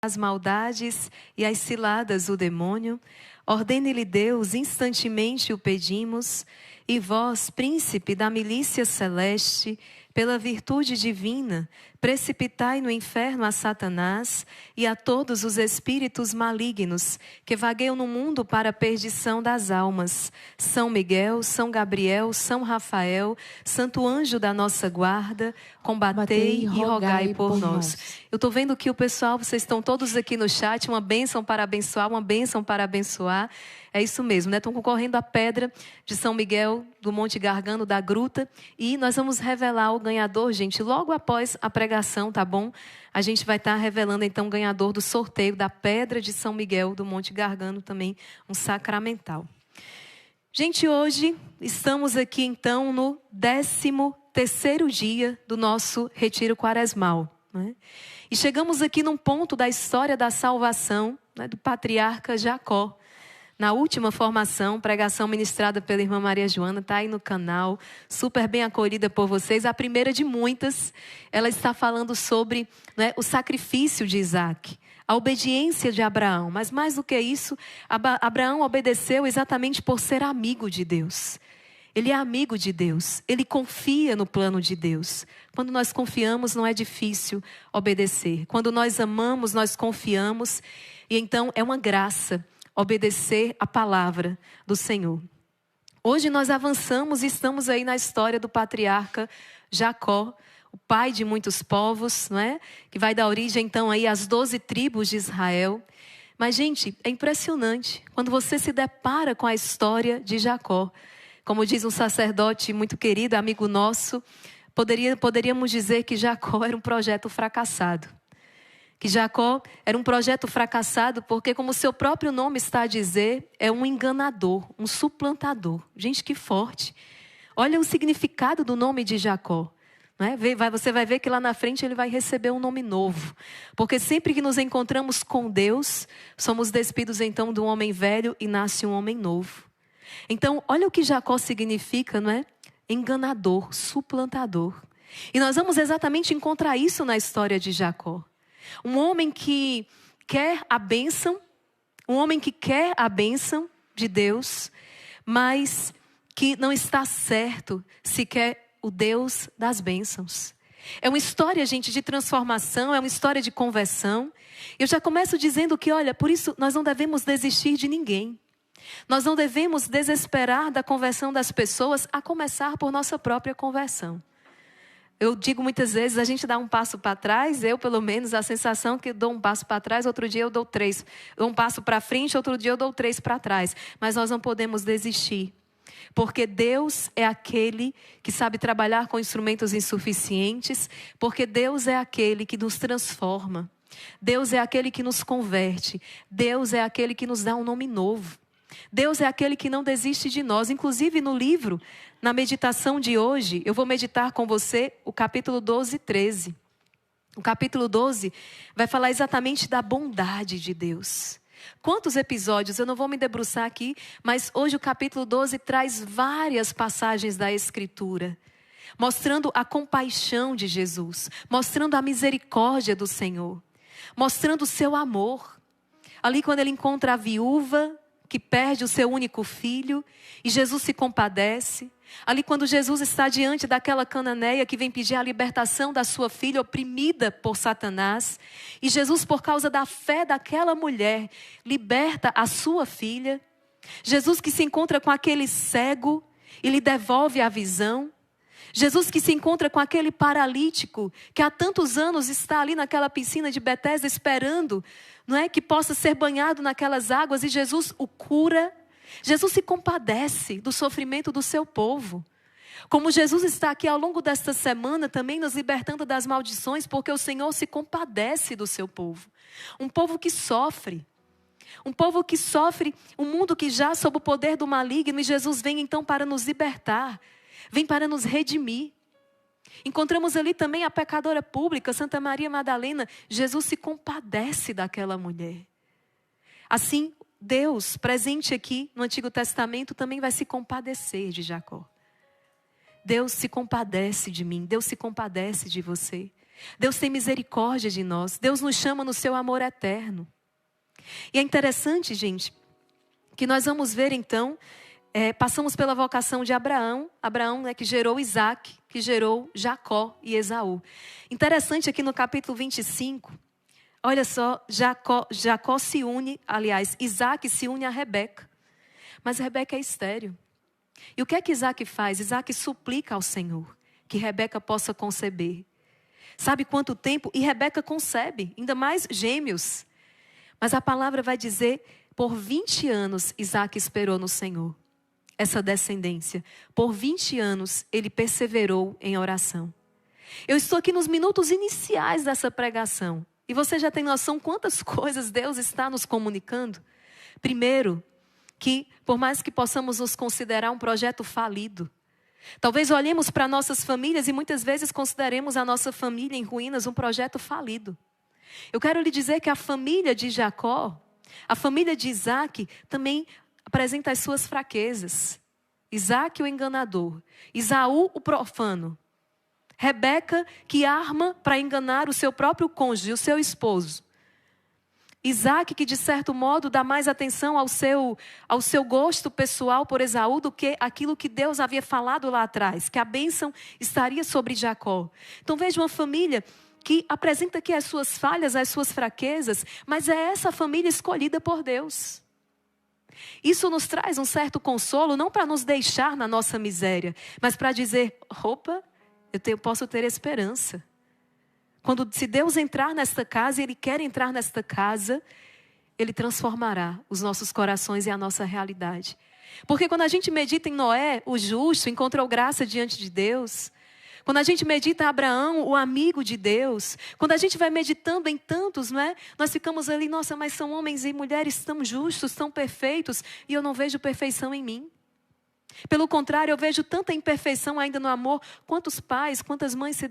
as maldades e as ciladas do demônio, ordene-lhe Deus, instantemente o pedimos, e vós, príncipe da milícia celeste, pela virtude divina, precipitai no inferno a Satanás e a todos os espíritos malignos que vagueiam no mundo para a perdição das almas. São Miguel, São Gabriel, São Rafael, Santo Anjo da nossa guarda, combatei e rogai por nós. Eu estou vendo que o pessoal, vocês estão todos aqui no chat, uma bênção para abençoar, uma bênção para abençoar. É isso mesmo, né? Estão concorrendo a pedra de São Miguel, do Monte Gargano, da Gruta. E nós vamos revelar o ganhador, gente, logo após a pregação, tá bom? A gente vai estar revelando, então, o ganhador do sorteio da pedra de São Miguel, do Monte Gargano, também um sacramental. Gente, hoje estamos aqui, então, no 13º dia do nosso retiro quaresmal, né? E chegamos aqui num ponto da história da salvação, né, do patriarca Jacó. Na última formação, pregação ministrada pela irmã Maria Joana, está aí no canal, super bem acolhida por vocês. A primeira de muitas, ela está falando sobre, né, o sacrifício de Isaac, a obediência de Abraão. Mas mais do que isso, Abraão obedeceu exatamente por ser amigo de Deus. Ele é amigo de Deus, ele confia no plano de Deus. Quando nós confiamos, não é difícil obedecer. Quando nós amamos, nós confiamos, e então é uma graça obedecer a palavra do Senhor. Hoje nós avançamos e estamos aí na história do patriarca Jacó, o pai de muitos povos, não é? Que vai dar origem então aí às 12 tribos de Israel. Mas, gente, é impressionante quando você se depara com a história de Jacó. Como diz um sacerdote muito querido, amigo nosso, poderíamos dizer que Jacó era um projeto fracassado. Que Jacó era um projeto fracassado porque, como seu próprio nome está a dizer, é um enganador, um suplantador. Gente, que forte. Olha o significado do nome de Jacó. Né? Você vai ver que lá na frente ele vai receber um nome novo. Porque sempre que nos encontramos com Deus, somos despidos então do homem velho e nasce um homem novo. Então, olha o que Jacó significa, não é? Enganador, suplantador. E nós vamos exatamente encontrar isso na história de Jacó. Um homem que quer a bênção, de Deus, mas que não está certo se quer o Deus das bênçãos. É uma história, gente, de transformação, é uma história de conversão. Eu já começo dizendo que, olha, por isso nós não devemos desistir de ninguém. Nós não devemos desesperar da conversão das pessoas, a começar por nossa própria conversão. Eu digo muitas vezes, a gente dá um passo para trás, eu pelo menos, a sensação que dou um passo para trás, outro dia eu dou 3. Eu dou um passo para frente, outro dia eu dou 3 para trás. Mas nós não podemos desistir. Porque Deus é aquele que sabe trabalhar com instrumentos insuficientes. Porque Deus é aquele que nos transforma. Deus é aquele que nos converte. Deus é aquele que nos dá um nome novo. Deus é aquele que não desiste de nós. Inclusive no livro, na meditação de hoje, eu vou meditar com você o capítulo 12 e 13. O capítulo 12 vai falar exatamente da bondade de Deus. Quantos episódios? Eu não vou me debruçar aqui, mas hoje o capítulo 12 traz várias passagens da Escritura, mostrando a compaixão de Jesus, mostrando a misericórdia do Senhor, mostrando o seu amor. Ali quando ele encontra a viúva que perde o seu único filho, e Jesus se compadece. Ali quando Jesus está diante daquela cananeia que vem pedir a libertação da sua filha oprimida por Satanás, e Jesus, por causa da fé daquela mulher, liberta a sua filha. Jesus que se encontra com aquele cego e lhe devolve a visão. Jesus que se encontra com aquele paralítico que há tantos anos está ali naquela piscina de Betesda esperando, não é, que possa ser banhado naquelas águas, e Jesus o cura. Jesus se compadece do sofrimento do seu povo. Como Jesus está aqui ao longo desta semana também nos libertando das maldições, porque o Senhor se compadece do seu povo. Um povo que sofre. Um povo que sofre, um mundo que já sob o poder do maligno, e Jesus vem então para nos libertar. Vem para nos redimir. Encontramos ali também a pecadora pública, Santa Maria Madalena. Jesus se compadece daquela mulher. Assim, Deus, presente aqui no Antigo Testamento, também vai se compadecer de Jacó. Deus se compadece de mim, Deus se compadece de você. Deus tem misericórdia de nós. Deus nos chama no seu amor eterno. E é interessante, gente, que nós vamos ver então, passamos pela vocação de Abraão. Abraão, né, que gerou Isaac, que gerou Jacó e Esaú. Interessante aqui no capítulo 25, olha só, Jacó se une, aliás, Isaac se une a Rebeca. Mas Rebeca é estéril. E o que é que Isaac faz? Isaac suplica ao Senhor que Rebeca possa conceber. Sabe quanto tempo? E Rebeca concebe, ainda mais gêmeos. Mas a palavra vai dizer, por 20 anos Isaac esperou no Senhor essa descendência. Por 20 anos ele perseverou em oração. Eu estou aqui nos minutos iniciais dessa pregação. E você já tem noção quantas coisas Deus está nos comunicando? Primeiro, que por mais que possamos nos considerar um projeto falido, talvez olhemos para nossas famílias e muitas vezes consideremos a nossa família em ruínas um projeto falido. Eu quero lhe dizer que a família de Jacó, a família de Isaac, também apresenta as suas fraquezas. Isaac, o enganador. Esaú, o profano. Rebeca, que arma para enganar o seu próprio cônjuge, o seu esposo. Isaac, que de certo modo dá mais atenção ao seu gosto pessoal por Esaú do que aquilo que Deus havia falado lá atrás, que a bênção estaria sobre Jacó. Então veja uma família que apresenta aqui as suas falhas, as suas fraquezas, mas é essa família escolhida por Deus. Isso nos traz um certo consolo, não para nos deixar na nossa miséria, mas para dizer, opa, eu posso ter esperança. Se Deus entrar nesta casa, Ele quer entrar nesta casa, Ele transformará os nossos corações e a nossa realidade. Porque quando a gente medita em Noé, o justo, encontrou graça diante de Deus. Quando a gente medita em Abraão, o amigo de Deus. Quando a gente vai meditando em tantos, não é? Nós ficamos ali, nossa, mas são homens e mulheres tão justos, tão perfeitos, e eu não vejo perfeição em mim. Pelo contrário, eu vejo tanta imperfeição ainda no amor. Quantos pais, quantas mães se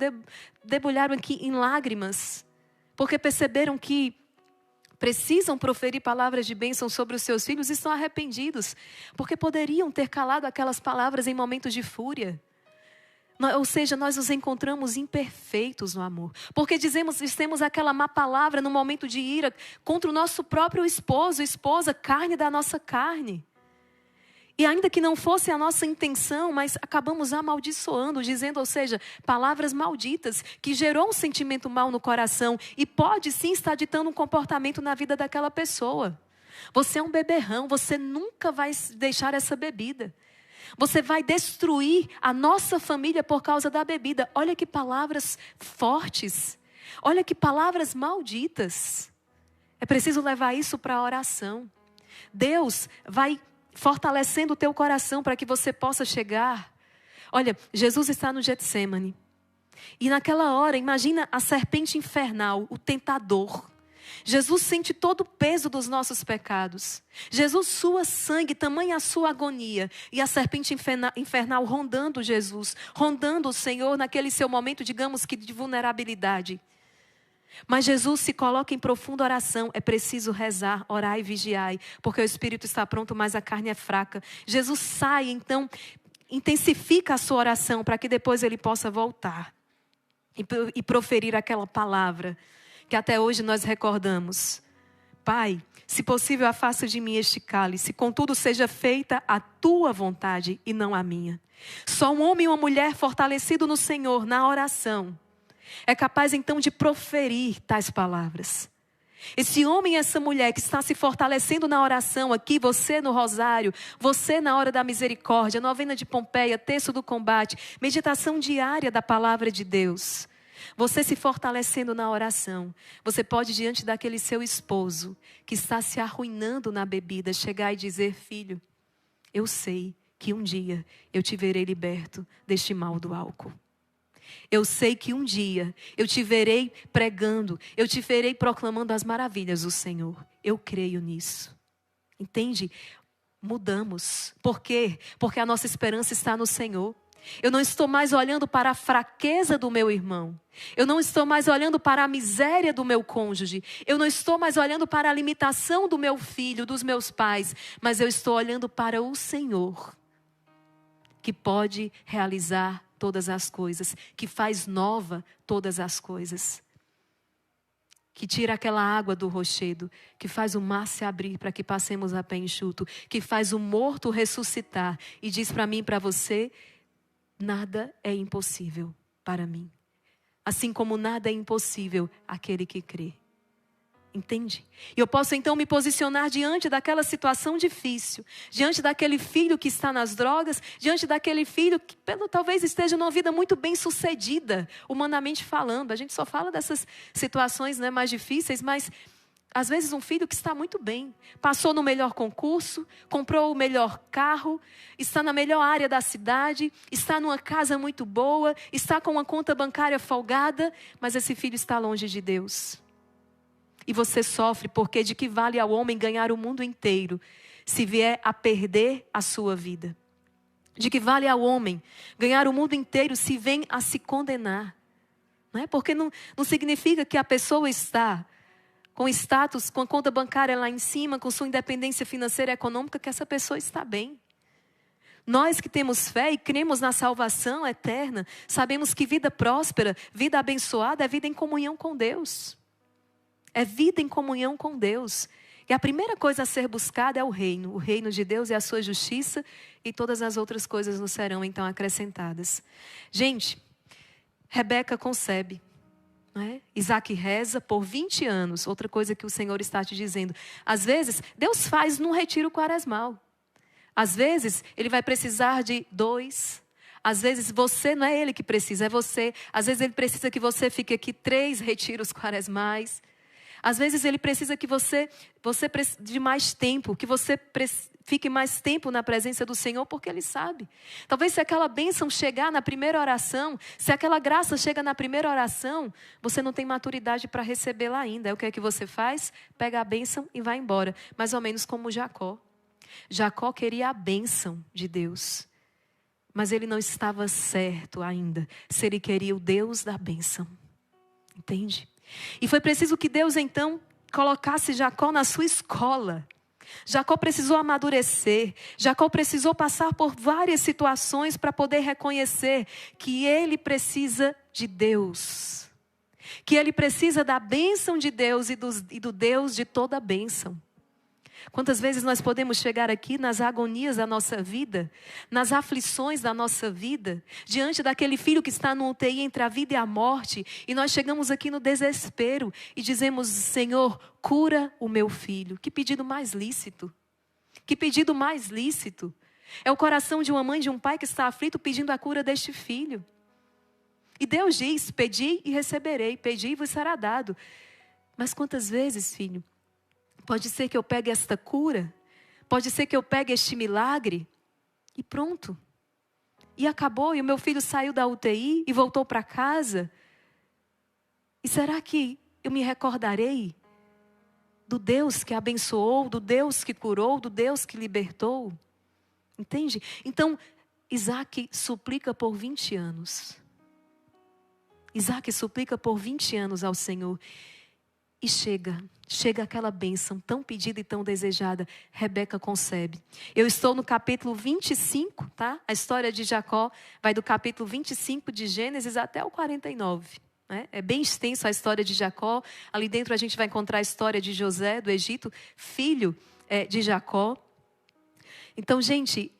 debulharam aqui em lágrimas, porque perceberam que precisam proferir palavras de bênção sobre os seus filhos e estão arrependidos, porque poderiam ter calado aquelas palavras em momentos de fúria. Ou seja, nós nos encontramos imperfeitos no amor. Porque dizemos aquela má palavra no momento de ira contra o nosso próprio esposo, esposa, carne da nossa carne. E ainda que não fosse a nossa intenção, mas acabamos amaldiçoando, dizendo, ou seja, palavras malditas, que gerou um sentimento mal no coração e pode sim estar ditando um comportamento na vida daquela pessoa. Você é um beberrão, você nunca vai deixar essa bebida. Você vai destruir a nossa família por causa da bebida. Olha que palavras fortes. Olha que palavras malditas. É preciso levar isso para a oração. Deus vai fortalecendo o teu coração para que você possa chegar. Olha, Jesus está no Getsêmani. E naquela hora, imagina a serpente infernal, o tentador. Jesus sente todo o peso dos nossos pecados. Jesus sua sangue, tamanha a sua agonia. E a serpente infernal rondando Jesus, rondando o Senhor naquele seu momento, digamos que de vulnerabilidade. Mas Jesus se coloca em profunda oração. É preciso rezar, orar e vigiar, porque o espírito está pronto, mas a carne é fraca. Jesus sai, então, intensifica a sua oração para que depois ele possa voltar e proferir aquela palavra que até hoje nós recordamos. Pai, se possível, afasta de mim este cálice, contudo seja feita a tua vontade e não a minha. Só um homem e uma mulher fortalecido no Senhor, na oração, é capaz então de proferir tais palavras. Esse homem e essa mulher que está se fortalecendo na oração aqui, você no rosário, você na hora da misericórdia, novena de Pompeia, terço do combate, meditação diária da palavra de Deus. Você se fortalecendo na oração, você pode diante daquele seu esposo que está se arruinando na bebida, chegar e dizer, filho, eu sei que um dia eu te verei liberto deste mal do álcool. Eu sei que um dia eu te verei pregando, eu te verei proclamando as maravilhas do Senhor. Eu creio nisso. Entende? Mudamos. Por quê? Porque a nossa esperança está no Senhor. Eu não estou mais olhando para a fraqueza do meu irmão. Eu não estou mais olhando para a miséria do meu cônjuge. Eu não estou mais olhando para a limitação do meu filho, dos meus pais. Mas eu estou olhando para o Senhor, que pode realizar todas as coisas, que faz nova todas as coisas, que tira aquela água do rochedo, que faz o mar se abrir para que passemos a pé enxuto, que faz o morto ressuscitar e diz para mim e para você, nada é impossível para mim. Assim como nada é impossível àquele que crê. Entende? E eu posso então me posicionar diante daquela situação difícil, diante daquele filho que está nas drogas, diante daquele filho que talvez esteja numa vida muito bem sucedida, humanamente falando. A gente só fala dessas situações, né, mais difíceis, mas às vezes um filho que está muito bem, passou no melhor concurso, comprou o melhor carro, está na melhor área da cidade, está numa casa muito boa, está com uma conta bancária folgada, mas esse filho está longe de Deus. E você sofre porque de que vale ao homem ganhar o mundo inteiro se vier a perder a sua vida? De que vale ao homem ganhar o mundo inteiro se vem a se condenar? Não é? Porque não significa que a pessoa está com status, com a conta bancária lá em cima, com sua independência financeira e econômica, que essa pessoa está bem. Nós que temos fé e cremos na salvação eterna, sabemos que vida próspera, vida abençoada é vida em comunhão com Deus. É vida em comunhão com Deus. E a primeira coisa a ser buscada é o reino de Deus e a sua justiça, e todas as outras coisas nos serão então acrescentadas. Gente, Rebeca concebe, não é? Isaac reza por 20 anos, outra coisa que o Senhor está te dizendo. Às vezes, Deus faz num retiro quaresmal. Às vezes, Ele vai precisar de 2. Às vezes, você não é Ele que precisa, é você. Às vezes, Ele precisa que você fique aqui 3 retiros quaresmais. Às vezes Ele precisa que você de mais tempo, que você fique mais tempo na presença do Senhor, porque Ele sabe. Talvez se aquela bênção chegar na primeira oração, se aquela graça chega na primeira oração, você não tem maturidade para recebê-la ainda. Aí o que é que você faz? Pega a bênção e vai embora. Mais ou menos como Jacó. Jacó queria a bênção de Deus, mas ele não estava certo ainda se ele queria o Deus da bênção. Entende? E foi preciso que Deus então colocasse Jacó na sua escola. Jacó precisou amadurecer. Jacó precisou passar por várias situações para poder reconhecer que ele precisa de Deus. Que ele precisa da bênção de Deus e do Deus de toda bênção. Quantas vezes nós podemos chegar aqui nas agonias da nossa vida, nas aflições da nossa vida, diante daquele filho que está no UTI entre a vida e a morte, e nós chegamos aqui no desespero e dizemos, Senhor, cura o meu filho. Que pedido mais lícito. Que pedido mais lícito. É o coração de uma mãe, de um pai que está aflito pedindo a cura deste filho. E Deus diz, pedi e receberei, pedi e vos será dado. Mas quantas vezes, filho, pode ser que eu pegue esta cura, pode ser que eu pegue este milagre e pronto. E acabou, e o meu filho saiu da UTI e voltou para casa. E será que eu me recordarei do Deus que abençoou, do Deus que curou, do Deus que libertou? Entende? Então, Isaac suplica por 20 anos. Isaac suplica por 20 anos ao Senhor. E chega aquela bênção tão pedida e tão desejada. Rebeca concebe. Eu estou no capítulo 25, tá? A história de Jacó vai do capítulo 25 de Gênesis até o 49. Né? É bem extenso a história de Jacó. Ali dentro a gente vai encontrar a história de José, do Egito, filho de Jacó. Então, gente,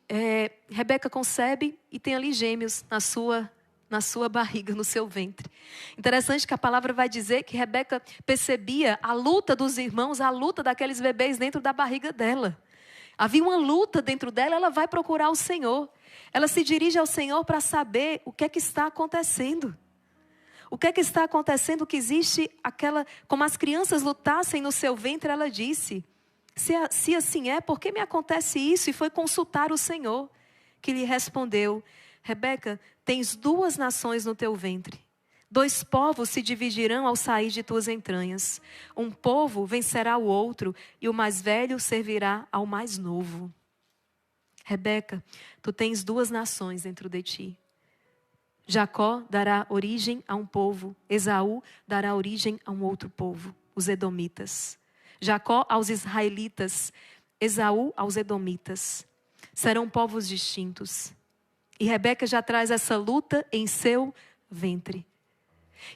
Rebeca concebe e tem ali gêmeos na sua barriga, no seu ventre. Interessante que a palavra vai dizer que Rebeca percebia a luta dos irmãos, a luta daqueles bebês dentro da barriga dela. Havia uma luta dentro dela, ela vai procurar o Senhor. Ela se dirige ao Senhor para saber o que é que está acontecendo. O que é que está acontecendo, que existe como as crianças lutassem no seu ventre, ela disse, se assim é, por que me acontece isso? E foi consultar o Senhor, que lhe respondeu, Rebeca, tens 2 nações no teu ventre. 2 povos se dividirão ao sair de tuas entranhas. Um povo vencerá o outro e o mais velho servirá ao mais novo. Rebeca, tu tens 2 nações dentro de ti. Jacó dará origem a um povo. Esaú dará origem a um outro povo, os edomitas. Jacó aos israelitas. Esaú aos edomitas. Serão povos distintos. E Rebeca já traz essa luta em seu ventre.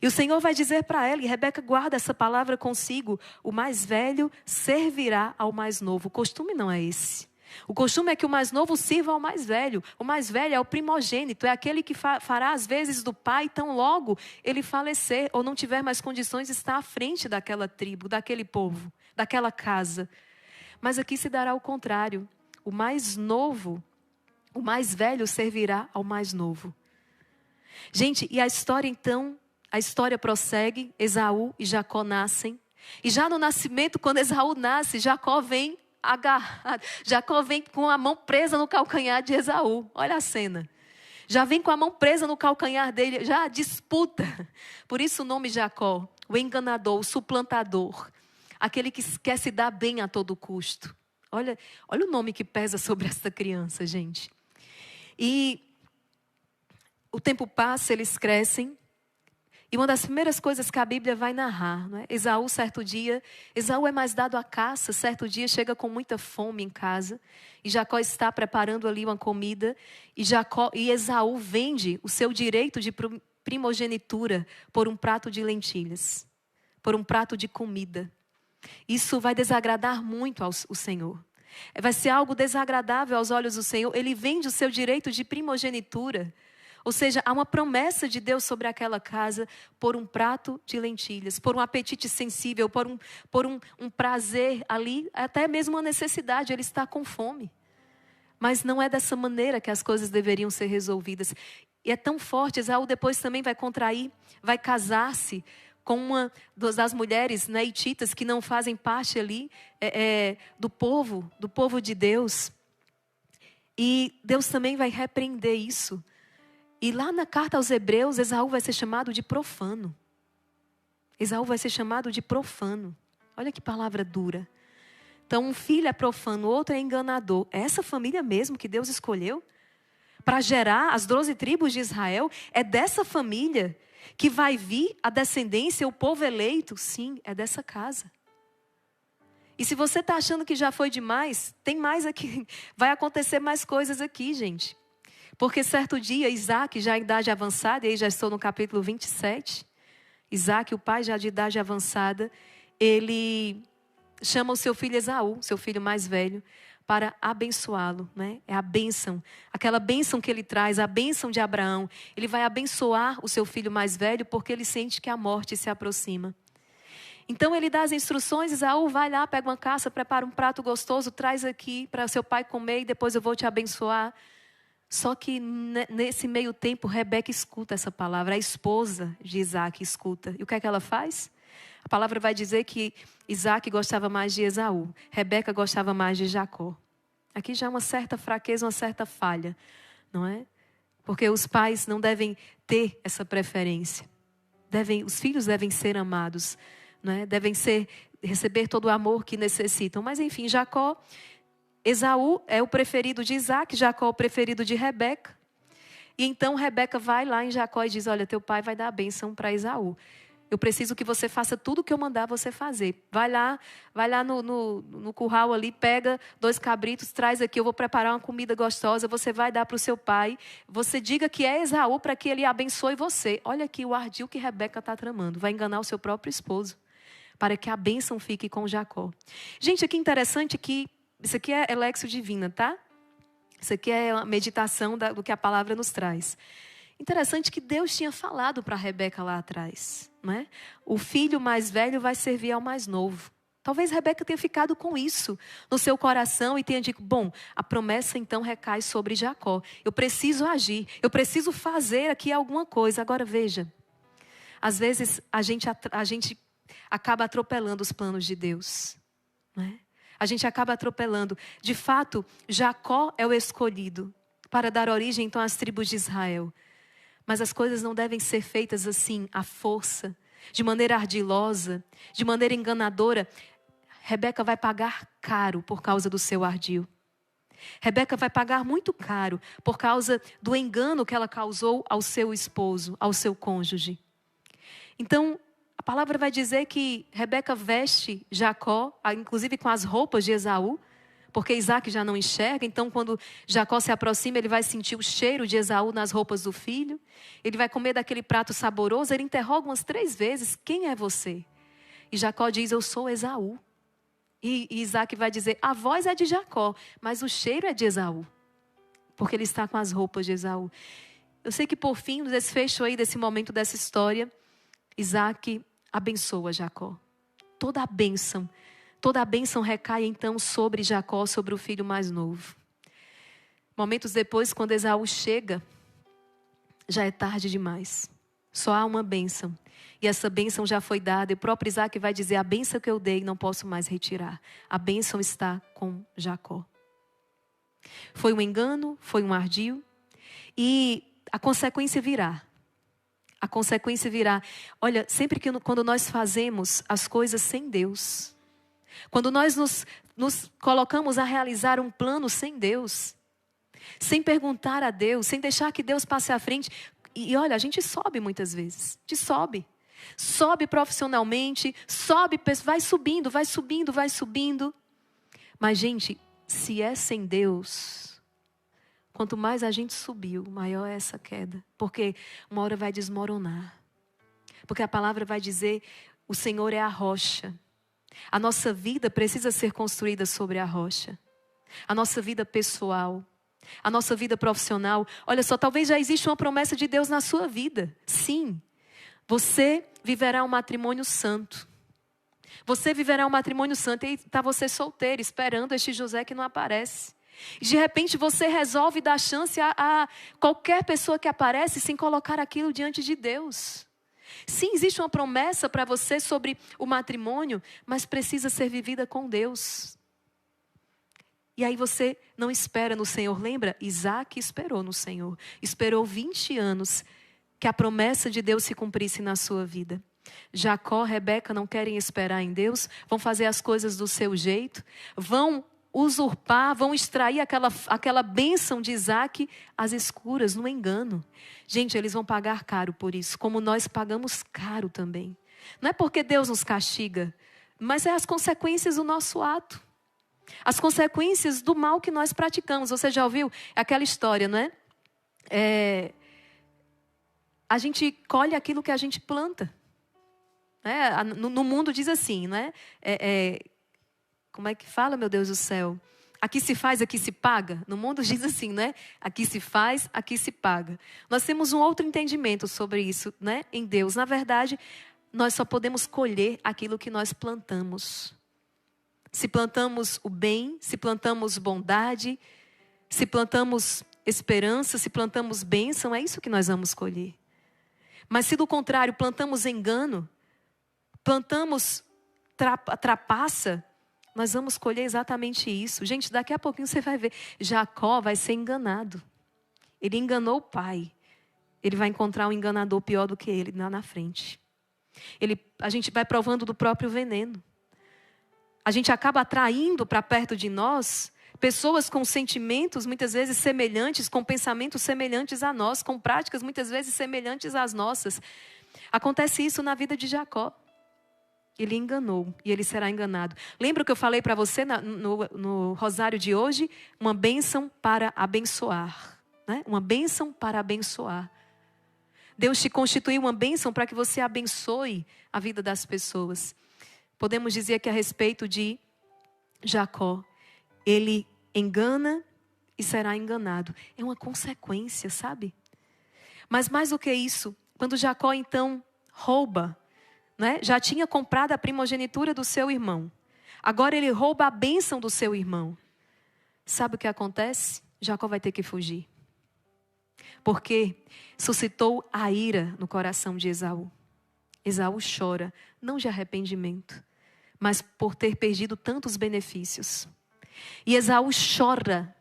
E o Senhor vai dizer para ela, e Rebeca guarda essa palavra consigo: o mais velho servirá ao mais novo. O costume não é esse. O costume é que o mais novo sirva ao mais velho. O mais velho é o primogênito, é aquele que fará as vezes do pai, tão logo ele falecer ou não tiver mais condições de estar à frente daquela tribo, daquele povo, daquela casa. Mas aqui se dará o contrário. O mais novo, o mais velho servirá ao mais novo. Gente, e a história então, a história prossegue. Esaú e Jacó nascem. E já no nascimento, quando Esaú nasce, Jacó vem agarrado. Jacó vem com a mão presa no calcanhar de Esaú. Olha a cena. Já vem com a mão presa no calcanhar dele, já disputa. Por isso o nome Jacó, o enganador, o suplantador. Aquele que quer se dar bem a todo custo. Olha o nome que pesa sobre essa criança, gente. E o tempo passa, eles crescem. E uma das primeiras coisas que a Bíblia vai narrar, não é? Esaú, certo dia, Esaú é mais dado à caça, certo dia chega com muita fome em casa. E Jacó está preparando ali uma comida. E Esaú vende o seu direito de primogenitura por um prato de lentilhas, por um prato de comida. Isso vai desagradar muito ao Senhor. Vai ser algo desagradável aos olhos do Senhor. Ele vende o seu direito de primogenitura. Ou seja, há uma promessa de Deus sobre aquela casa por um prato de lentilhas, por um apetite sensível, por um prazer ali, até mesmo uma necessidade. Ele está com fome. Mas não é dessa maneira que as coisas deveriam ser resolvidas. E é tão forte, Esaú depois também vai contrair, vai casar-se com uma das mulheres, né, hititas, que não fazem parte ali do povo de Deus. E Deus também vai repreender isso. E lá na carta aos Hebreus, Esaú vai ser chamado de profano. Esaú vai ser chamado de profano. Olha que palavra dura. Então, um filho é profano, o outro é enganador. É essa família mesmo que Deus escolheu para gerar as 12 tribos de Israel? É dessa família que vai vir a descendência, o povo eleito? Sim, é dessa casa. E se você está achando que já foi demais, tem mais aqui. Vai acontecer mais coisas aqui, gente. Porque certo dia, Isaac, já em idade avançada, e aí já estou no capítulo 27. Isaac, o pai já de idade avançada, ele chama o seu filho Esaú, seu filho mais velho, para abençoá-lo, né? É a bênção, aquela bênção que ele traz, a bênção de Abraão. Ele vai abençoar o seu filho mais velho porque ele sente que a morte se aproxima. Então ele dá as instruções: Esaú, vai lá, pega uma caça, prepara um prato gostoso, traz aqui para seu pai comer e depois eu vou te abençoar. Só que nesse meio tempo, Rebeca escuta essa palavra, a esposa de Isaac escuta. E o que é que ela faz? A palavra vai dizer que Isaac gostava mais de Esaú, Rebeca gostava mais de Jacó. Aqui já é uma certa fraqueza, uma certa falha, não é? Porque os pais não devem ter essa preferência. Os filhos devem ser amados, não é? Devem receber todo o amor que necessitam. Mas enfim, Esaú é o preferido de Isaac, Jacó é o preferido de Rebeca. E então Rebeca vai lá em Jacó e diz: olha, teu pai vai dar a bênção para Esaú. Eu preciso que você faça tudo o que eu mandar você fazer. Vai lá no curral ali, pega 2 cabritos, traz aqui, eu vou preparar uma comida gostosa, você vai dar para o seu pai. Você diga que é Esaú para que ele abençoe você. Olha aqui o ardil que Rebeca está tramando. Vai enganar o seu próprio esposo, para que a bênção fique com Jacó. Gente, aqui interessante que isso aqui é Léxio Divina, tá? Isso aqui é a meditação do que a palavra nos traz. Interessante que Deus tinha falado para Rebeca lá atrás, não é? O filho mais velho vai servir ao mais novo. Talvez Rebeca tenha ficado com isso no seu coração e tenha dito: bom, a promessa então recai sobre Jacó. Eu preciso agir, eu preciso fazer aqui alguma coisa. Agora veja, às vezes a gente acaba atropelando os planos de Deus, não é? A gente acaba atropelando. De fato, Jacó é o escolhido para dar origem então às tribos de Israel. Mas as coisas não devem ser feitas assim, à força, de maneira ardilosa, de maneira enganadora. Rebeca vai pagar caro por causa do seu ardil. Rebeca vai pagar muito caro por causa do engano que ela causou ao seu esposo, ao seu cônjuge. Então, a palavra vai dizer que Rebeca veste Jacó, inclusive com as roupas de Esaú, porque Isaac já não enxerga. Então, quando Jacó se aproxima, ele vai sentir o cheiro de Esaú nas roupas do filho. Ele vai comer daquele prato saboroso. Ele interroga umas 3 vezes: quem é você? E Jacó diz: eu sou Esaú. E Isaac vai dizer: a voz é de Jacó, mas o cheiro é de Esaú, porque ele está com as roupas de Esaú. Eu sei que por fim, no desfecho aí desse momento dessa história, Isaac abençoa Jacó. Toda a bênção recai então sobre Jacó, sobre o filho mais novo. Momentos depois, quando Esaú chega, já é tarde demais. Só há uma bênção. E essa bênção já foi dada. E o próprio Isaac vai dizer: a bênção que eu dei não posso mais retirar. A bênção está com Jacó. Foi um engano, foi um ardil. E a consequência virá. A consequência virá. Olha, sempre quando nós fazemos as coisas sem Deus, quando nós nos colocamos a realizar um plano sem Deus, sem perguntar a Deus, sem deixar que Deus passe à frente. E olha, a gente sobe muitas vezes. A gente sobe. Sobe profissionalmente, sobe, vai subindo, vai subindo, vai subindo. Mas, gente, se é sem Deus, quanto mais a gente subiu, maior é essa queda. Porque uma hora vai desmoronar. Porque a palavra vai dizer: o Senhor é a rocha. A nossa vida precisa ser construída sobre a rocha. A nossa vida pessoal, a nossa vida profissional. Olha só, talvez já exista uma promessa de Deus na sua vida. Sim. Você viverá um matrimônio santo. Você viverá um matrimônio santo. E está você solteiro, esperando este José que não aparece. E de repente você resolve dar chance a qualquer pessoa que aparece sem colocar aquilo diante de Deus. Sim, existe uma promessa para você sobre o matrimônio, mas precisa ser vivida com Deus. E aí você não espera no Senhor. Lembra? Isaac esperou no Senhor. Esperou 20 anos que a promessa de Deus se cumprisse na sua vida. Jacó, Rebeca não querem esperar em Deus, vão fazer as coisas do seu jeito, vão usurpar, vão extrair aquela bênção de Isaac às escuras, no engano. Gente, eles vão pagar caro por isso, como nós pagamos caro também. Não é porque Deus nos castiga, mas é as consequências do nosso ato. As consequências do mal que nós praticamos. Você já ouviu aquela história, não é? A gente colhe aquilo que a gente planta. No mundo diz assim, não é? Como é que fala, meu Deus do céu? Aqui se faz, aqui se paga. No mundo diz assim, né? Aqui se faz, aqui se paga. Nós temos um outro entendimento sobre isso, né? Em Deus. Na verdade, nós só podemos colher aquilo que nós plantamos. Se plantamos o bem, se plantamos bondade, se plantamos esperança, se plantamos bênção, é isso que nós vamos colher. Mas se do contrário plantamos engano, plantamos trapaça, nós vamos colher exatamente isso. Gente, daqui a pouquinho você vai ver. Jacó vai ser enganado. Ele enganou o pai. Ele vai encontrar um enganador pior do que ele lá na frente. A gente vai provando do próprio veneno. A gente acaba atraindo para perto de nós pessoas com sentimentos muitas vezes semelhantes, com pensamentos semelhantes a nós, com práticas muitas vezes semelhantes às nossas. Acontece isso na vida de Jacó. Ele enganou e ele será enganado. Lembra o que eu falei para você no rosário de hoje? Uma bênção para abençoar. Né? Uma bênção para abençoar. Deus te constituiu uma bênção para que você abençoe a vida das pessoas. Podemos dizer que a respeito de Jacó, ele engana e será enganado. É uma consequência, sabe? Mas mais do que isso, quando Jacó então rouba, né? Já tinha comprado a primogenitura do seu irmão. Agora ele rouba a bênção do seu irmão. Sabe o que acontece? Jacó vai ter que fugir. Porque suscitou a ira no coração de Esaú. Esaú chora, não de arrependimento, mas por ter perdido tantos benefícios. E Esaú chora.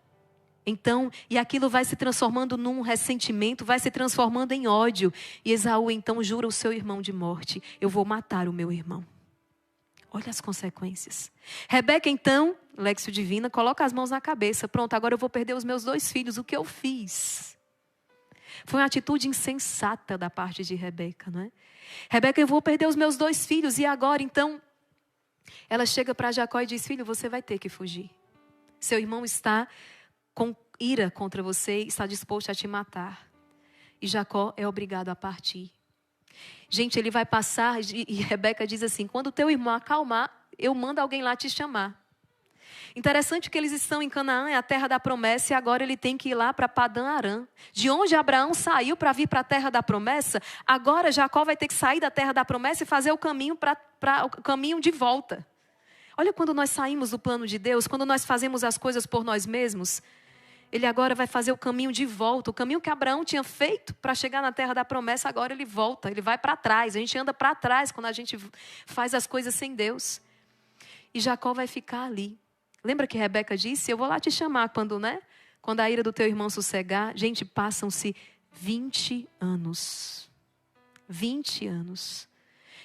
Então, e aquilo vai se transformando num ressentimento, vai se transformando em ódio. E Esaú então jura o seu irmão de morte: eu vou matar o meu irmão. Olha as consequências. Rebeca então, Lexio Divina, coloca as mãos na cabeça. Pronto, agora eu vou perder os meus 2 filhos. O que eu fiz? Foi uma atitude insensata da parte de Rebeca, não é? Rebeca, eu vou perder os meus 2 filhos. E agora então, ela chega para Jacó e diz: filho, você vai ter que fugir. Seu irmão está com ira contra você e está disposto a te matar. E Jacó é obrigado a partir. Gente, ele vai passar, e Rebeca diz assim, quando o teu irmão acalmar, eu mando alguém lá te chamar. Interessante que eles estão em Canaã, é a terra da promessa, e agora ele tem que ir lá para Padã Arã. De onde Abraão saiu para vir para a terra da promessa, agora Jacó vai ter que sair da terra da promessa e fazer o caminho o caminho de volta. Olha quando nós saímos do plano de Deus, quando nós fazemos as coisas por nós mesmos, ele agora vai fazer o caminho de volta. O caminho que Abraão tinha feito para chegar na terra da promessa, agora ele volta, ele vai para trás. A gente anda para trás quando a gente faz as coisas sem Deus. E Jacó vai ficar ali. Lembra que Rebeca disse, eu vou lá te chamar quando a ira do teu irmão sossegar. Gente, passam-se 20 anos. 20 anos.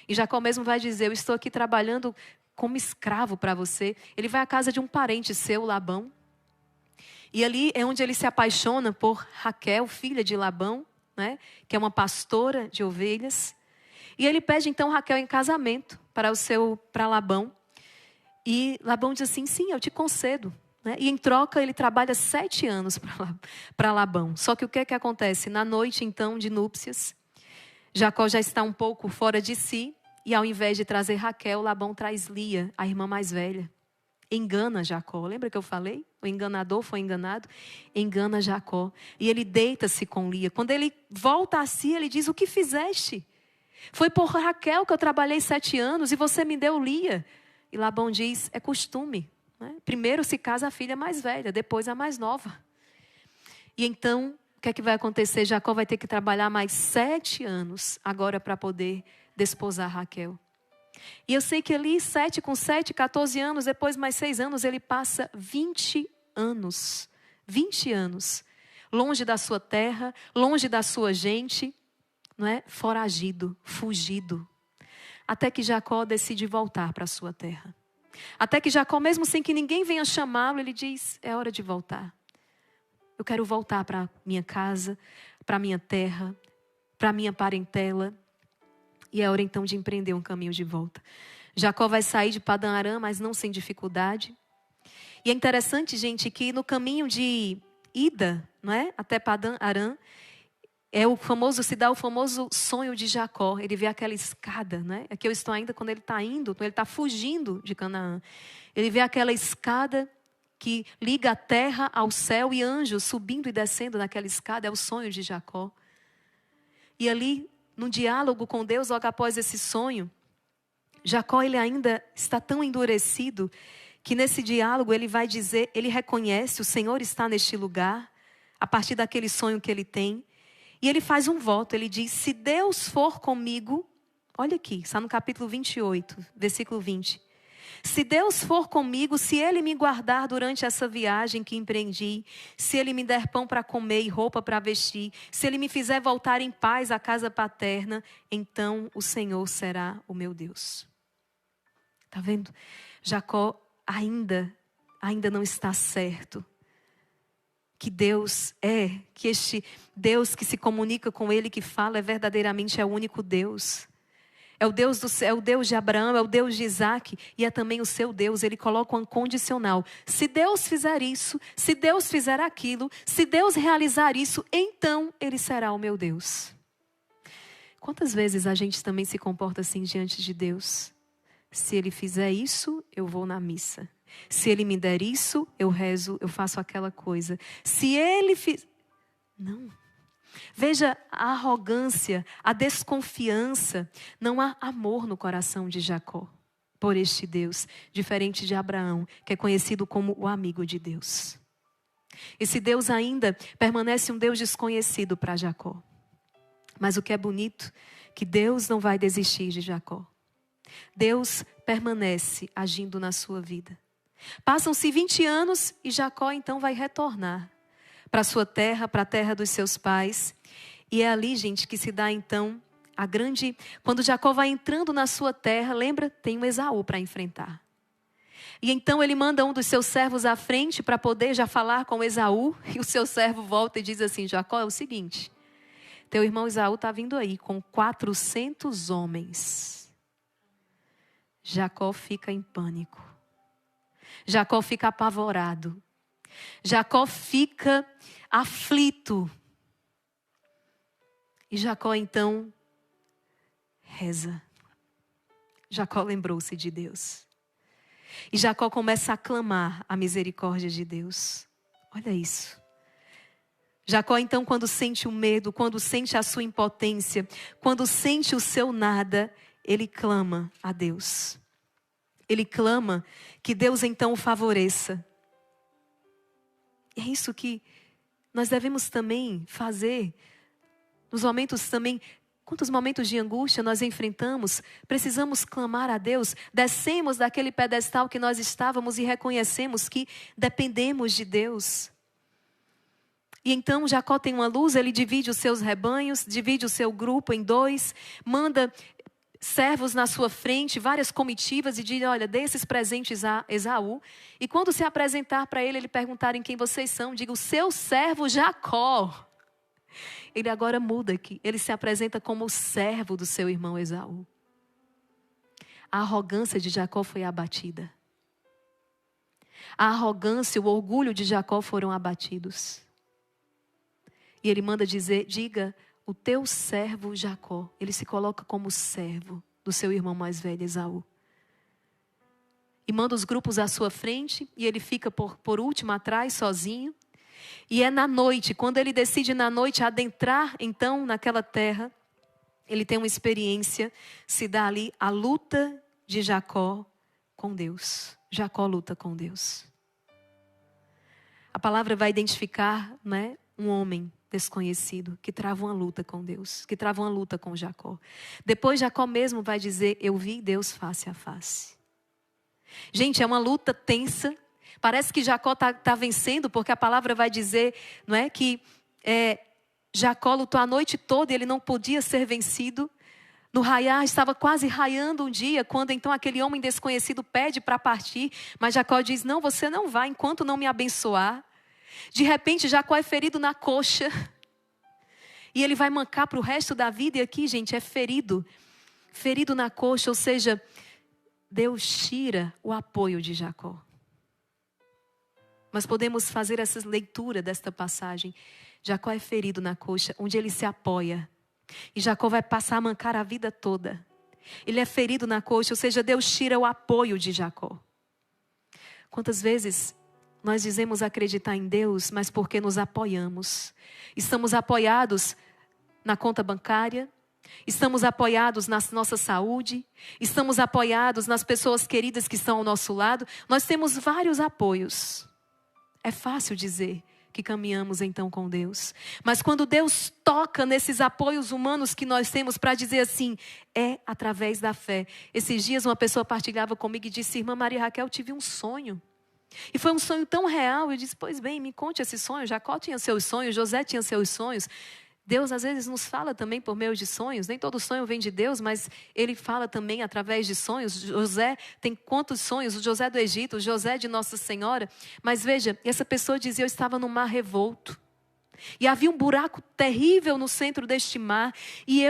E Jacó mesmo vai dizer, eu estou aqui trabalhando como escravo para você. Ele vai à casa de um parente seu, Labão. E ali é onde ele se apaixona por Raquel, filha de Labão, né? Que é uma pastora de ovelhas. E ele pede então Raquel em casamento para Labão. E Labão diz assim, sim, eu te concedo. Né? E em troca ele trabalha 7 anos para Labão. Só que o que acontece? Na noite então de núpcias, Jacó já está um pouco fora de si. E ao invés de trazer Raquel, Labão traz Lia, a irmã mais velha. Engana Jacó. Lembra que eu falei? O enganador foi enganado. Engana Jacó. E ele deita-se com Lia. Quando ele volta a si, ele diz, o que fizeste? Foi por Raquel que eu trabalhei 7 anos e você me deu Lia. E Labão diz, é costume. Né? Primeiro se casa a filha mais velha, depois a mais nova. E então, o que é que vai acontecer? Jacó vai ter que trabalhar mais 7 anos agora para poder desposar Raquel. E eu sei que ali, 7 com 7, 14 anos, depois mais 6 anos, ele passa 20 anos. 20 anos. Longe da sua terra, longe da sua gente, não é? Foragido, fugido. Até que Jacó decide voltar para a sua terra. Até que Jacó, mesmo sem que ninguém venha chamá-lo, ele diz, é hora de voltar. Eu quero voltar para minha casa, para minha terra, para minha parentela. E é hora então de empreender um caminho de volta. Jacó vai sair de Padã Arã, mas não sem dificuldade. E é interessante, gente, que no caminho de ida, não é? Até Padã Arã, se dá o famoso sonho de Jacó. Ele vê aquela escada, né? Aqui eu estou ainda quando ele está indo, quando ele está fugindo de Canaã. Ele vê aquela escada que liga a terra ao céu e anjos subindo e descendo naquela escada. É o sonho de Jacó. E ali, num diálogo com Deus, logo após esse sonho, Jacó ele ainda está tão endurecido que nesse diálogo ele vai dizer, ele reconhece, o Senhor está neste lugar, a partir daquele sonho que ele tem. E ele faz um voto, ele diz, se Deus for comigo, olha aqui, está no capítulo 28, versículo 20. Se Deus for comigo, se Ele me guardar durante essa viagem que empreendi, se Ele me der pão para comer e roupa para vestir, se Ele me fizer voltar em paz à casa paterna, então o Senhor será o meu Deus. Está vendo? Jacó ainda não está certo. Que Deus que este Deus que se comunica com Ele, que fala, verdadeiramente é o único Deus. É o Deus é o Deus de Abraão, é o Deus de Isaac e é também o seu Deus. Ele coloca um condicional. Se Deus fizer isso, se Deus fizer aquilo, se Deus realizar isso, então Ele será o meu Deus. Quantas vezes a gente também se comporta assim diante de Deus? Se Ele fizer isso, eu vou na missa. Se Ele me der isso, eu rezo, eu faço aquela coisa. Se Ele fizer... Não. Veja a arrogância, a desconfiança. Não há amor no coração de Jacó por este Deus, diferente de Abraão, que é conhecido como o amigo de Deus. Esse Deus ainda permanece um Deus desconhecido para Jacó. Mas o que é bonito, que Deus não vai desistir de Jacó. Deus permanece agindo na sua vida. Passam-se 20 anos e Jacó então vai retornar para a sua terra, para a terra dos seus pais. E é ali, gente, que se dá então a grande... Quando Jacó vai entrando na sua terra, lembra? Tem um Esaú para enfrentar. E então ele manda um dos seus servos à frente para poder já falar com Esaú. E o seu servo volta e diz assim, Jacó, é o seguinte, teu irmão Esaú está vindo aí com 400 homens. Jacó fica em pânico. Jacó fica apavorado. Jacó fica aflito. E Jacó então reza. Jacó lembrou-se de Deus. E Jacó começa a clamar a misericórdia de Deus. Olha isso. Jacó então, quando sente o medo, quando sente a sua impotência, quando sente o seu nada, ele clama a Deus. Ele clama que Deus então o favoreça. E é isso que nós devemos também fazer. Nos momentos também, quantos momentos de angústia nós enfrentamos, precisamos clamar a Deus, descemos daquele pedestal que nós estávamos e reconhecemos que dependemos de Deus. E então Jacó tem uma luz, ele divide os seus rebanhos, divide o seu grupo em dois, manda servos na sua frente, várias comitivas, e diz: olha, dê esses presentes a Esaú. E quando se apresentar para ele perguntarem quem vocês são, diga: o seu servo Jacó. Ele agora muda aqui, ele se apresenta como o servo do seu irmão Esaú. A arrogância de Jacó foi abatida. A arrogância e o orgulho de Jacó foram abatidos. E ele manda dizer: diga, o teu servo Jacó. Ele se coloca como servo do seu irmão mais velho, Esaú. E manda os grupos à sua frente, e ele fica por último atrás, sozinho. E é na noite, quando ele decide na noite adentrar então naquela terra, ele tem uma experiência, se dá ali a luta de Jacó com Deus. Jacó luta com Deus. A palavra vai identificar, um homem desconhecido que trava uma luta com Deus, que trava uma luta com Jacó. Depois Jacó mesmo vai dizer: eu vi Deus face a face. Gente, é uma luta tensa. Parece que Jacó está vencendo, porque a palavra vai dizer, que Jacó lutou a noite toda e ele não podia ser vencido. No raiar, estava quase raiando um dia, quando então aquele homem desconhecido pede para partir, mas Jacó diz: não, você não vai enquanto não me abençoar. De repente, Jacó é ferido na coxa. E ele vai mancar para o resto da vida. E aqui, gente, é ferido. Ferido na coxa, ou seja, Deus tira o apoio de Jacó. Mas podemos fazer essa leitura desta passagem. Jacó é ferido na coxa, onde ele se apoia. E Jacó vai passar a mancar a vida toda. Ele é ferido na coxa, ou seja, Deus tira o apoio de Jacó. Quantas vezes nós dizemos acreditar em Deus, mas porque nos apoiamos. Estamos apoiados na conta bancária, estamos apoiados na nossa saúde, estamos apoiados nas pessoas queridas que estão ao nosso lado. Nós temos vários apoios. É fácil dizer que caminhamos então com Deus. Mas quando Deus toca nesses apoios humanos que nós temos para dizer assim, é através da fé. Esses dias uma pessoa partilhava comigo e disse: irmã Maria Raquel, eu tive um sonho. E foi um sonho tão real. Eu disse: pois bem, me conte esse sonho. Jacó tinha seus sonhos, José tinha seus sonhos. Deus às vezes nos fala também por meio de sonhos. Nem todo sonho vem de Deus, mas Ele fala também através de sonhos. José tem quantos sonhos? O José do Egito, o José de Nossa Senhora. Mas veja, essa pessoa dizia: eu estava no mar revolto. E havia um buraco terrível no centro deste mar. E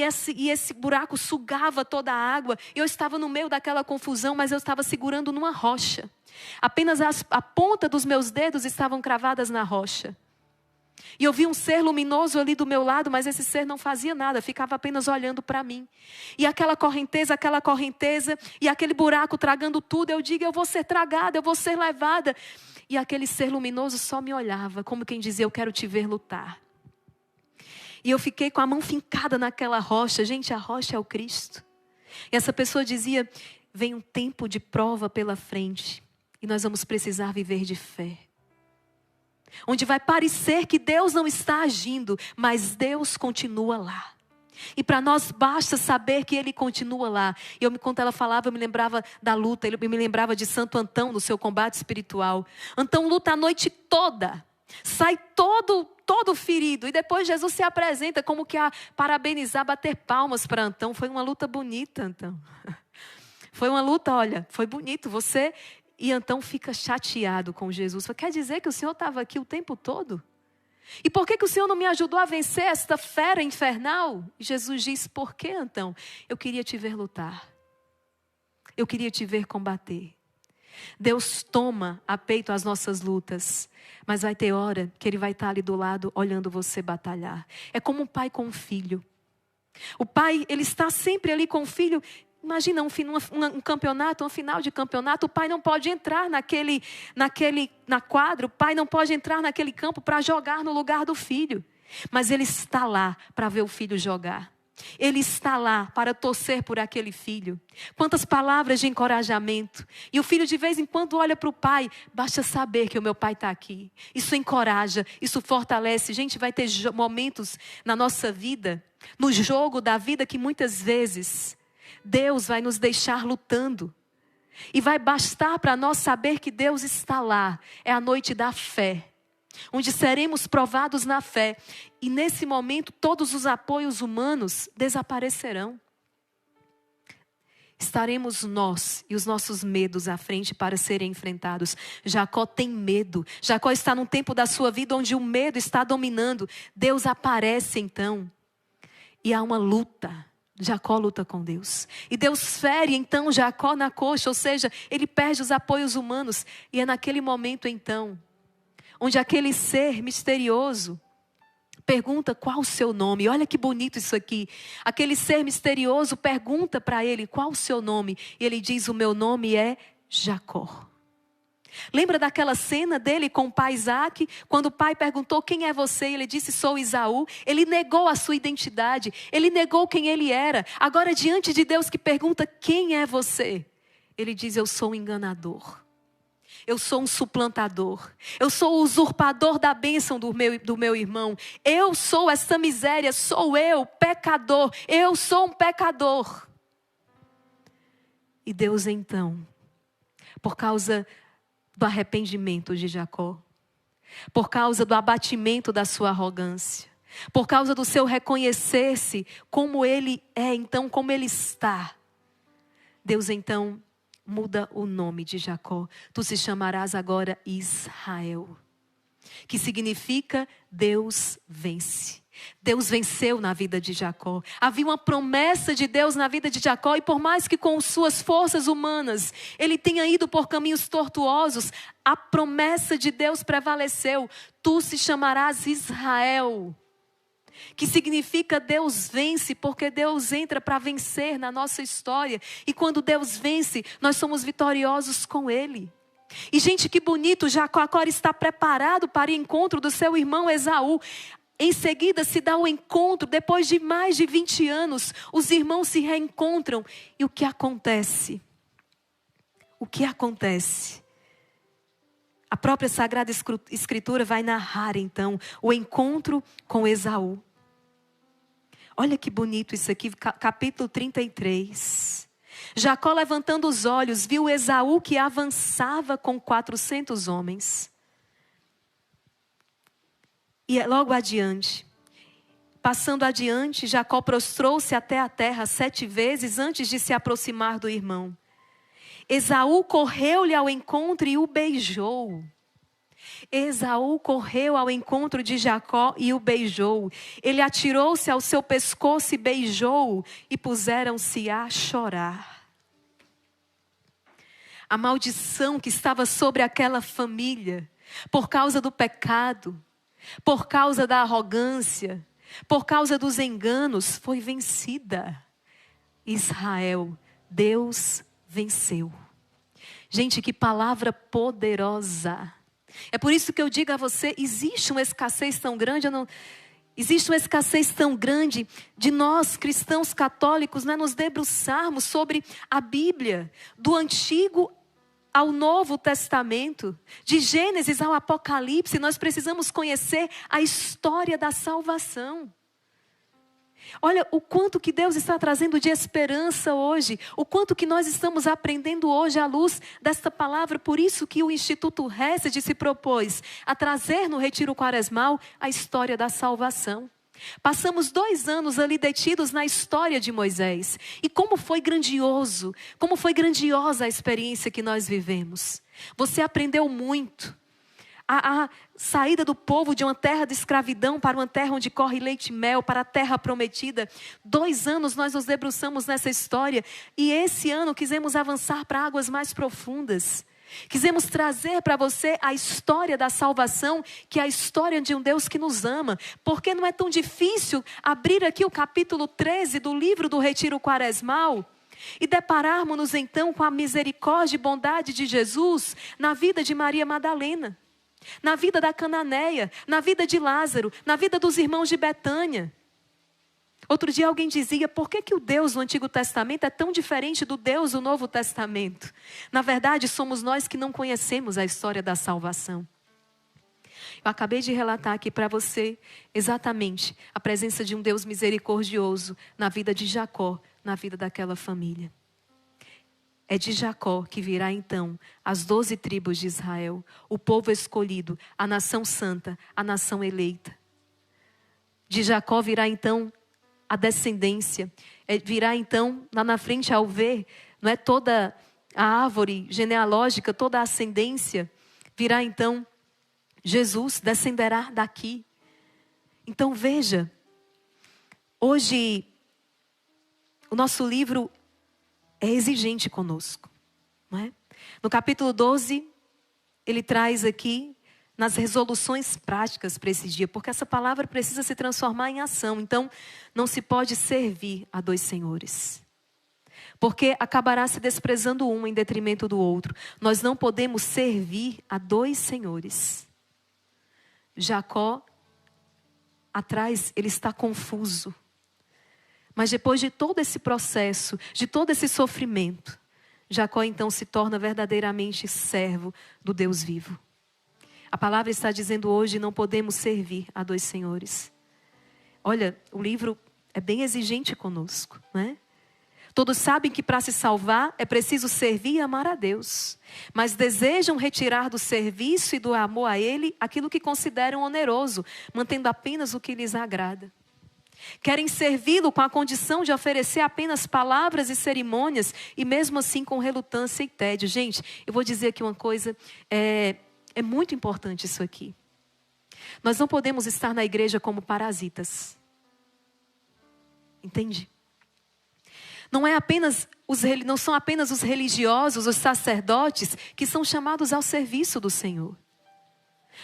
esse buraco sugava toda a água. Eu estava no meio daquela confusão, mas eu estava segurando numa rocha. Apenas a ponta dos meus dedos estavam cravadas na rocha. E eu vi um ser luminoso ali do meu lado, mas esse ser não fazia nada, ficava apenas olhando para mim. E aquela correnteza, e aquele buraco tragando tudo, eu digo: eu vou ser tragada, eu vou ser levada. E aquele ser luminoso só me olhava, como quem dizia: eu quero te ver lutar. E eu fiquei com a mão fincada naquela rocha. Gente, a rocha é o Cristo. E essa pessoa dizia: vem um tempo de prova pela frente, e nós vamos precisar viver de fé. Onde vai parecer que Deus não está agindo, mas Deus continua lá. E para nós basta saber que Ele continua lá. Quando ela falava, eu me lembrava da luta. Eu me lembrava de Santo Antão no seu combate espiritual. Antão luta a noite toda. Sai todo ferido. E depois Jesus se apresenta como que a parabenizar, bater palmas para Antão. Foi uma luta bonita, Antão. Foi uma luta, olha, foi bonito. E Antão fica chateado com Jesus. Quer dizer que o Senhor estava aqui o tempo todo? E por que o Senhor não me ajudou a vencer esta fera infernal? E Jesus diz: por que, Antão? Eu queria te ver lutar. Eu queria te ver combater. Deus toma a peito as nossas lutas. Mas vai ter hora que Ele vai estar ali do lado, olhando você batalhar. É como um pai com um filho. O pai, ele está sempre ali com o filho. Imagina um campeonato, uma final de campeonato. O pai não pode entrar na quadra. O pai não pode entrar naquele campo para jogar no lugar do filho. Mas ele está lá para ver o filho jogar. Ele está lá para torcer por aquele filho. Quantas palavras de encorajamento. E o filho de vez em quando olha para o pai. Basta saber que o meu pai está aqui. Isso encoraja, isso fortalece. Gente, vai ter momentos na nossa vida, no jogo da vida, que muitas vezes Deus vai nos deixar lutando. E vai bastar para nós saber que Deus está lá. É a noite da fé, onde seremos provados na fé. E nesse momento todos os apoios humanos desaparecerão. Estaremos nós e os nossos medos à frente para serem enfrentados. Jacó tem medo. Jacó está num tempo da sua vida onde o medo está dominando. Deus aparece então. E há uma luta. Jacó luta com Deus. E Deus fere então Jacó na coxa. Ou seja, ele perde os apoios humanos. E é naquele momento então onde aquele ser misterioso pergunta qual o seu nome. Olha que bonito isso aqui. Aquele ser misterioso pergunta para ele qual o seu nome. E ele diz: o meu nome é Jacó. Lembra daquela cena dele com o pai Isaac? Quando o pai perguntou: quem é você? Ele disse: sou Esaú. Ele negou a sua identidade. Ele negou quem ele era. Agora, diante de Deus que pergunta: quem é você? Ele diz: eu sou um enganador. Eu sou um suplantador. Eu sou o usurpador da bênção do meu irmão. Eu sou essa miséria. Sou eu, pecador. Eu sou um pecador. E Deus então, por causa do arrependimento de Jacó, por causa do abatimento da sua arrogância, por causa do seu reconhecer-se como ele é, então como ele está, Deus então muda o nome de Jacó. Tu se chamarás agora Israel, que significa Deus vence. Deus venceu na vida de Jacó. Havia uma promessa de Deus na vida de Jacó. E por mais que com suas forças humanas ele tenha ido por caminhos tortuosos, a promessa de Deus prevaleceu. Tu se chamarás Israel, que significa Deus vence, porque Deus entra para vencer na nossa história. E quando Deus vence, nós somos vitoriosos com Ele. E gente, que bonito, Jacó agora está preparado para o encontro do seu irmão Esaú. Em seguida se dá o encontro, depois de mais de 20 anos, os irmãos se reencontram. E o que acontece? O que acontece? A própria Sagrada Escritura vai narrar então o encontro com Esaú. Olha que bonito isso aqui, capítulo 33. Jacó, levantando os olhos, viu Esaú que avançava com 400 homens. E logo adiante, passando adiante, Jacó prostrou-se até a terra 7 vezes antes de se aproximar do irmão. Esaú correu-lhe ao encontro e o beijou. Esaú correu ao encontro de Jacó e o beijou. Ele atirou-se ao seu pescoço e beijou-o, e puseram-se a chorar. A maldição que estava sobre aquela família, por causa do pecado, por causa da arrogância, por causa dos enganos, foi vencida. Israel, Deus venceu. Gente, que palavra poderosa. É por isso que eu digo a você, existe uma escassez tão grande, existe uma escassez tão grande de nós, cristãos católicos, nos debruçarmos sobre a Bíblia, do Antigo ao Novo Testamento, de Gênesis ao Apocalipse. Nós precisamos conhecer a história da salvação. Olha o quanto que Deus está trazendo de esperança hoje, o quanto que nós estamos aprendendo hoje à luz desta palavra. Por isso que o Instituto Hesed se propôs a trazer no Retiro Quaresmal a história da salvação. Passamos 2 anos ali detidos na história de Moisés. E como foi grandioso, como foi grandiosa a experiência que nós vivemos. Você aprendeu muito. A saída do povo de uma terra de escravidão para uma terra onde corre leite e mel, para a terra prometida. 2 anos nós nos debruçamos nessa história. E esse ano quisemos avançar para águas mais profundas. Quisemos trazer para você a história da salvação, que é a história de um Deus que nos ama. Porque não é tão difícil abrir aqui o capítulo 13 do livro do Retiro Quaresmal e depararmos-nos então com a misericórdia e bondade de Jesus na vida de Maria Madalena, na vida da Cananeia, na vida de Lázaro, na vida dos irmãos de Betânia. Outro dia alguém dizia, por que o Deus do Antigo Testamento é tão diferente do Deus do Novo Testamento? Na verdade, somos nós que não conhecemos a história da salvação. Eu acabei de relatar aqui para você exatamente a presença de um Deus misericordioso na vida de Jacó, na vida daquela família. É de Jacó que virá então as 12 tribos de Israel, o povo escolhido, a nação santa, a nação eleita. De Jacó virá então a descendência, virá então, lá na frente ao ver, não é, toda a árvore genealógica, toda a ascendência, virá então Jesus, descenderá daqui. Então veja, hoje o nosso livro é exigente conosco, não é? No capítulo 12, ele traz aqui nas resoluções práticas para esse dia, porque essa palavra precisa se transformar em ação. Então, não se pode servir a dois senhores, porque acabará se desprezando um em detrimento do outro. Nós não podemos servir a dois senhores. Jacó, atrás, ele está confuso. Mas depois de todo esse processo, de todo esse sofrimento, Jacó então se torna verdadeiramente servo do Deus vivo. A palavra está dizendo hoje, não podemos servir a dois senhores. Olha, o livro é bem exigente conosco, né? Todos sabem que para se salvar é preciso servir e amar a Deus. Mas desejam retirar do serviço e do amor a Ele aquilo que consideram oneroso, mantendo apenas o que lhes agrada. Querem servi-lo com a condição de oferecer apenas palavras e cerimônias, e mesmo assim com relutância e tédio. Gente, eu vou dizer aqui uma coisa, é muito importante isso aqui. Nós não podemos estar na igreja como parasitas. Entende? Não são apenas os religiosos, os sacerdotes, que são chamados ao serviço do Senhor.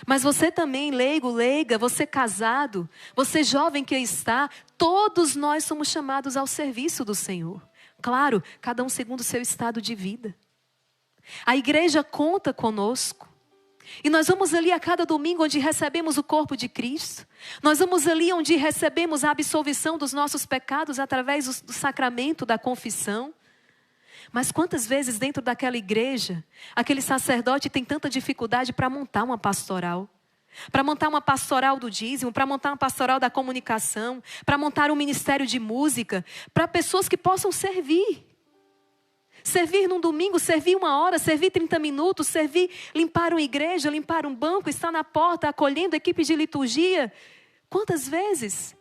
Mas você também, leigo, leiga, você casado, você jovem que está, todos nós somos chamados ao serviço do Senhor. Claro, cada um segundo o seu estado de vida. A igreja conta conosco. E nós vamos ali a cada domingo onde recebemos o corpo de Cristo. Nós vamos ali onde recebemos a absolvição dos nossos pecados através do sacramento da confissão. Mas quantas vezes dentro daquela igreja, aquele sacerdote tem tanta dificuldade para montar uma pastoral. Para montar uma pastoral do dízimo, para montar uma pastoral da comunicação, para montar um ministério de música, para pessoas que possam servir. Servir num domingo, servir 1 hora, servir 30 minutos, servir, limpar uma igreja, limpar um banco, estar na porta acolhendo a equipe de liturgia. Quantas vezes?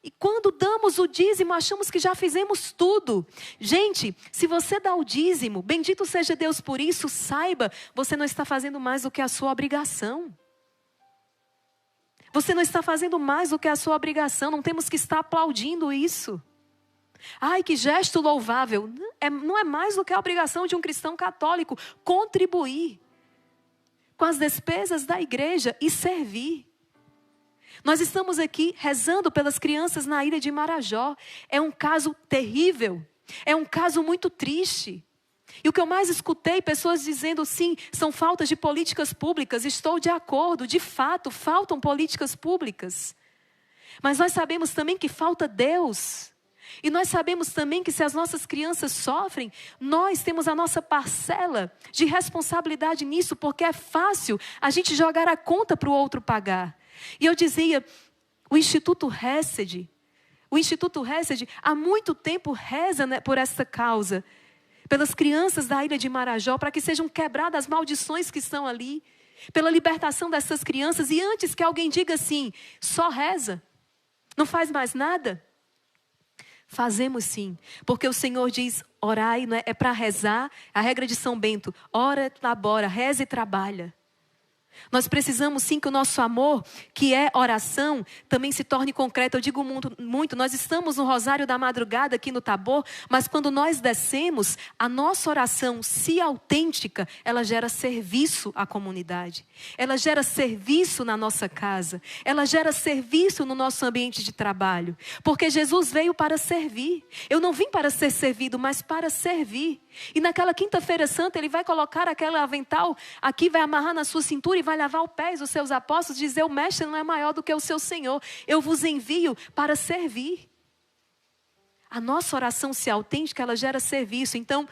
E quando damos o dízimo, achamos que já fizemos tudo. Gente, se você dá o dízimo, bendito seja Deus por isso, saiba, você não está fazendo mais do que a sua obrigação. Você não está fazendo mais do que a sua obrigação, não temos que estar aplaudindo isso. Ai, que gesto louvável. Não é mais do que a obrigação de um cristão católico contribuir com as despesas da igreja e servir. Nós estamos aqui rezando pelas crianças na ilha de Marajó. É um caso terrível. É um caso muito triste. E o que eu mais escutei, pessoas dizendo sim, são faltas de políticas públicas. Estou de acordo, de fato, faltam políticas públicas. Mas nós sabemos também que falta Deus. E nós sabemos também que se as nossas crianças sofrem, nós temos a nossa parcela de responsabilidade nisso, porque é fácil a gente jogar a conta para o outro pagar. E eu dizia, o Instituto Hesed há muito tempo reza, né, por essa causa, pelas crianças da ilha de Marajó, para que sejam quebradas as maldições que estão ali, pela libertação dessas crianças. E antes que alguém diga assim, só reza, não faz mais nada. Fazemos sim, porque o Senhor diz, orai, não é para rezar, a regra de São Bento, ora, labora, reza e trabalha. Nós precisamos sim que o nosso amor, que é oração, também se torne concreto. Eu digo muito, nós estamos no Rosário da Madrugada aqui no Tabor, mas quando nós descemos, a nossa oração, se autêntica, ela gera serviço à comunidade. Ela gera serviço na nossa casa. Ela gera serviço no nosso ambiente de trabalho. Porque Jesus veio para servir. Eu não vim para ser servido, mas para servir. E naquela quinta-feira santa, ele vai colocar aquele avental aqui, vai amarrar na sua cintura e vai lavar os pés dos seus apóstolos e dizer: o mestre não é maior do que o seu Senhor. Eu vos envio para servir. A nossa oração, se autêntica, ela gera serviço. Então,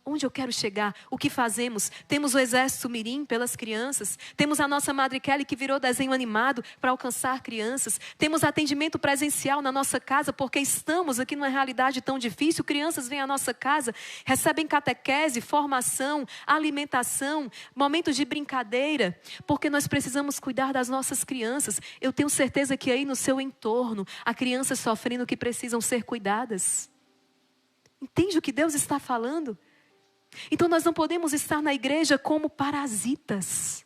onde eu quero chegar? O que fazemos? Temos o Exército Mirim pelas crianças. Temos a nossa Madre Kelly que virou desenho animado para alcançar crianças. Temos atendimento presencial na nossa casa porque estamos aqui numa realidade tão difícil. Crianças vêm à nossa casa, recebem catequese, formação, alimentação, momentos de brincadeira. Porque nós precisamos cuidar das nossas crianças. Eu tenho certeza que aí no seu entorno há crianças sofrendo que precisam ser cuidadas. Entende o que Deus está falando? Então nós não podemos estar na igreja como parasitas,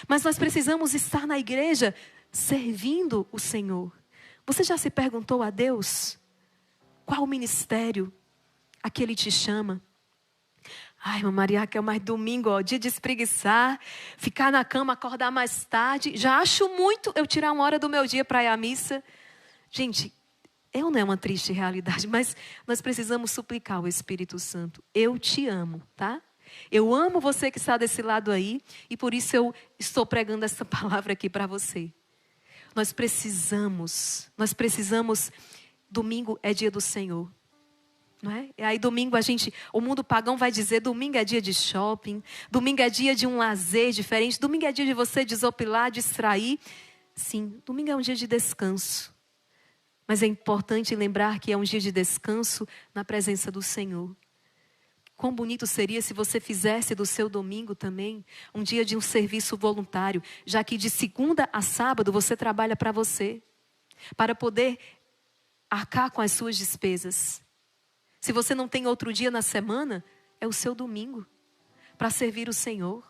mas nós precisamos estar na igreja servindo o Senhor. Você já se perguntou a Deus qual o ministério a que Ele te chama? Ai, irmã Maria Raquel, mas domingo, dia de espreguiçar, ficar na cama, acordar mais tarde. Já acho muito eu tirar uma hora do meu dia para ir à missa. Gente, não é uma triste realidade, mas nós precisamos suplicar ao Espírito Santo. Eu te amo, tá? Eu amo você que está desse lado aí, e por isso eu estou pregando essa palavra aqui para você. Nós precisamos, domingo é dia do Senhor. Não é? E aí domingo o mundo pagão vai dizer, domingo é dia de shopping, domingo é dia de um lazer diferente, domingo é dia de você desopilar, distrair. Sim, domingo é um dia de descanso. Mas é importante lembrar que é um dia de descanso na presença do Senhor. Quão bonito seria se você fizesse do seu domingo também um dia de um serviço voluntário, já que de segunda a sábado você trabalha para você, para poder arcar com as suas despesas. Se você não tem outro dia na semana, é o seu domingo para servir o Senhor.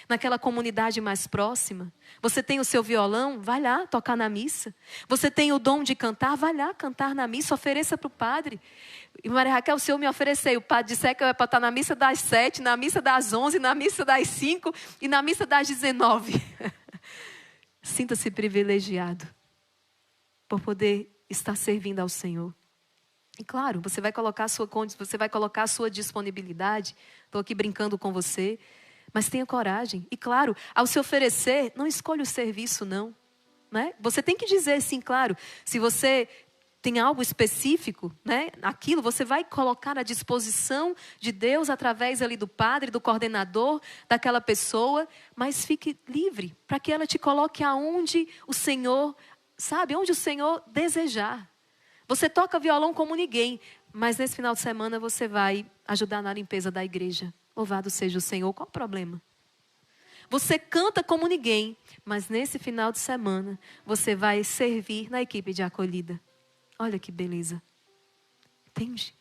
Naquela comunidade mais próxima, você tem o seu violão, vai lá tocar na missa. Você tem o dom de cantar, vai lá cantar na missa, ofereça para o padre. E Maria Raquel, o Senhor me ofereceu, o padre disse que eu ia para estar na missa das 7, na missa das 11, na missa das 5 e na missa das 19. Sinta-se privilegiado por poder estar servindo ao Senhor. E claro, você vai colocar a sua disponibilidade. Estou aqui brincando com você. Mas tenha coragem. E claro, ao se oferecer, não escolha o serviço, não. Né? Você tem que dizer, sim, claro. Se você tem algo específico, né, aquilo, você vai colocar à disposição de Deus através ali do padre, do coordenador, daquela pessoa. Mas fique livre para que ela te coloque aonde o Senhor, onde o Senhor desejar. Você toca violão como ninguém, mas nesse final de semana você vai ajudar na limpeza da igreja. Louvado seja o Senhor, qual o problema? Você canta como ninguém, mas nesse final de semana você vai servir na equipe de acolhida. Olha que beleza. Entende?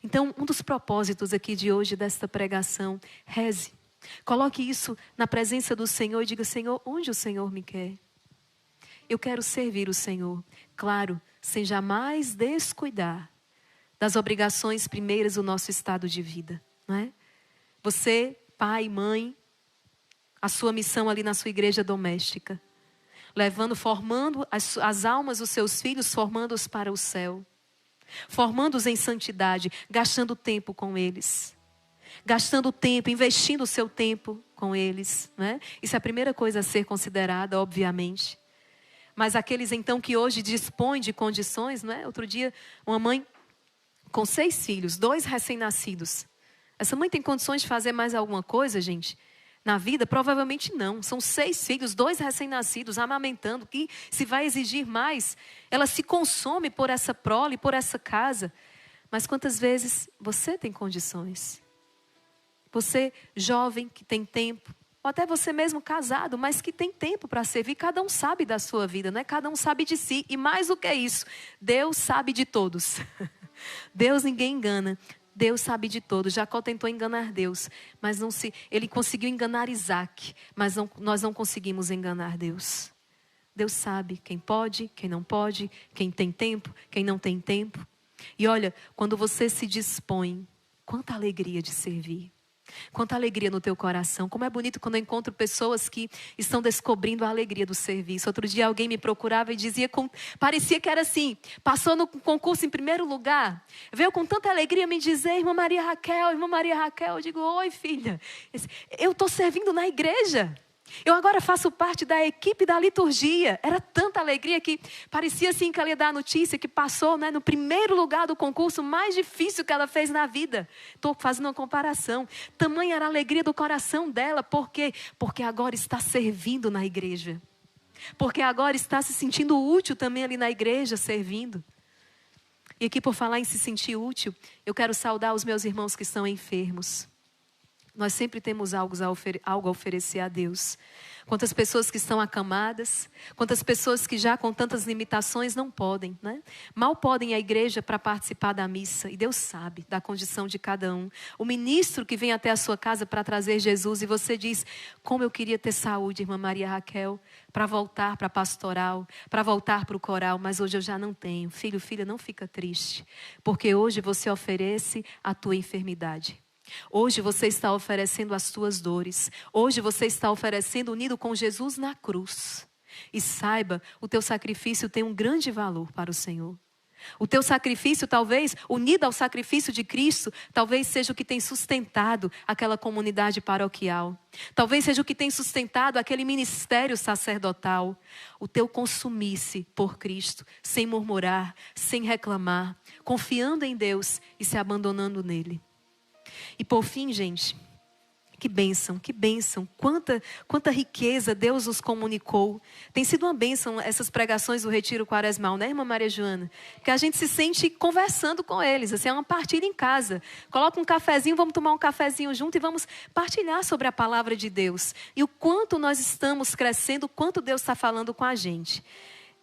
Então, um dos propósitos aqui de hoje desta pregação, reze. Coloque isso na presença do Senhor e diga: Senhor, onde o Senhor me quer? Eu quero servir o Senhor. Claro, sem jamais descuidar das obrigações primeiras do nosso estado de vida, não é? Você, pai, mãe, a sua missão ali na sua igreja doméstica. Formando as almas dos seus filhos, formando-os para o céu. Formando-os em santidade, gastando tempo com eles. Gastando tempo, investindo o seu tempo com eles. Né? Isso é a primeira coisa a ser considerada, obviamente. Mas aqueles então que hoje dispõem de condições, não é? Outro dia, uma mãe com 6 filhos, 2 recém-nascidos. Essa mãe tem condições de fazer mais alguma coisa, gente? Na vida? Provavelmente não. São 6 filhos, 2 recém-nascidos, amamentando. Que se vai exigir mais, ela se consome por essa prole, por essa casa. Mas quantas vezes você tem condições? Você, jovem, que tem tempo. Ou até você mesmo casado, mas que tem tempo para servir. Cada um sabe da sua vida, né? Cada um sabe de si. E mais do que isso, Deus sabe de todos. Deus ninguém engana. Deus sabe de tudo. Jacó tentou enganar Deus, mas ele conseguiu enganar Isaac, mas nós não conseguimos enganar Deus. Deus sabe quem pode, quem não pode, quem tem tempo, quem não tem tempo. E olha, quando você se dispõe, quanta alegria de servir. Quanta alegria no teu coração. Como é bonito quando eu encontro pessoas que estão descobrindo a alegria do serviço. Outro dia alguém me procurava e dizia, parecia que era assim, passou no concurso em primeiro lugar, veio com tanta alegria me dizer, irmã Maria Raquel, eu digo, oi filha, eu estou servindo na igreja. Eu agora faço parte da equipe da liturgia. Era tanta alegria que parecia assim que ela ia dar a notícia que passou, né, no primeiro lugar do concurso mais difícil que ela fez na vida. Estou fazendo uma comparação. Tamanha era a alegria do coração dela. Por quê? Porque agora está servindo na igreja. Porque agora está se sentindo útil também ali na igreja, servindo. E aqui, por falar em se sentir útil, eu quero saudar os meus irmãos que estão enfermos. Nós sempre temos algo a oferecer a Deus. Quantas pessoas que estão acamadas, quantas pessoas que já com tantas limitações não podem, né? Mal podem ir à igreja para participar da missa. E Deus sabe da condição de cada um. O ministro que vem até a sua casa para trazer Jesus e você diz, como eu queria ter saúde, irmã Maria Raquel, para voltar para a pastoral, para voltar para o coral, mas hoje eu já não tenho. Filho, filha, não fica triste, porque hoje você oferece a tua enfermidade. Hoje você está oferecendo as tuas dores. Hoje você está oferecendo unido com Jesus na cruz. E saiba, o teu sacrifício tem um grande valor para o Senhor. O teu sacrifício, talvez, unido ao sacrifício de Cristo, talvez seja o que tem sustentado aquela comunidade paroquial. Talvez seja o que tem sustentado aquele ministério sacerdotal. O teu consumir-se por Cristo, sem murmurar, sem reclamar, confiando em Deus e se abandonando nele. E por fim, gente, que bênção, quanta riqueza Deus nos comunicou. Tem sido uma bênção essas pregações do Retiro Quaresmal, né, irmã Maria Joana? Que a gente se sente conversando com eles, assim, é uma partilha em casa. Coloca um cafezinho, vamos tomar um cafezinho junto e vamos partilhar sobre a palavra de Deus. E o quanto nós estamos crescendo, o quanto Deus está falando com a gente.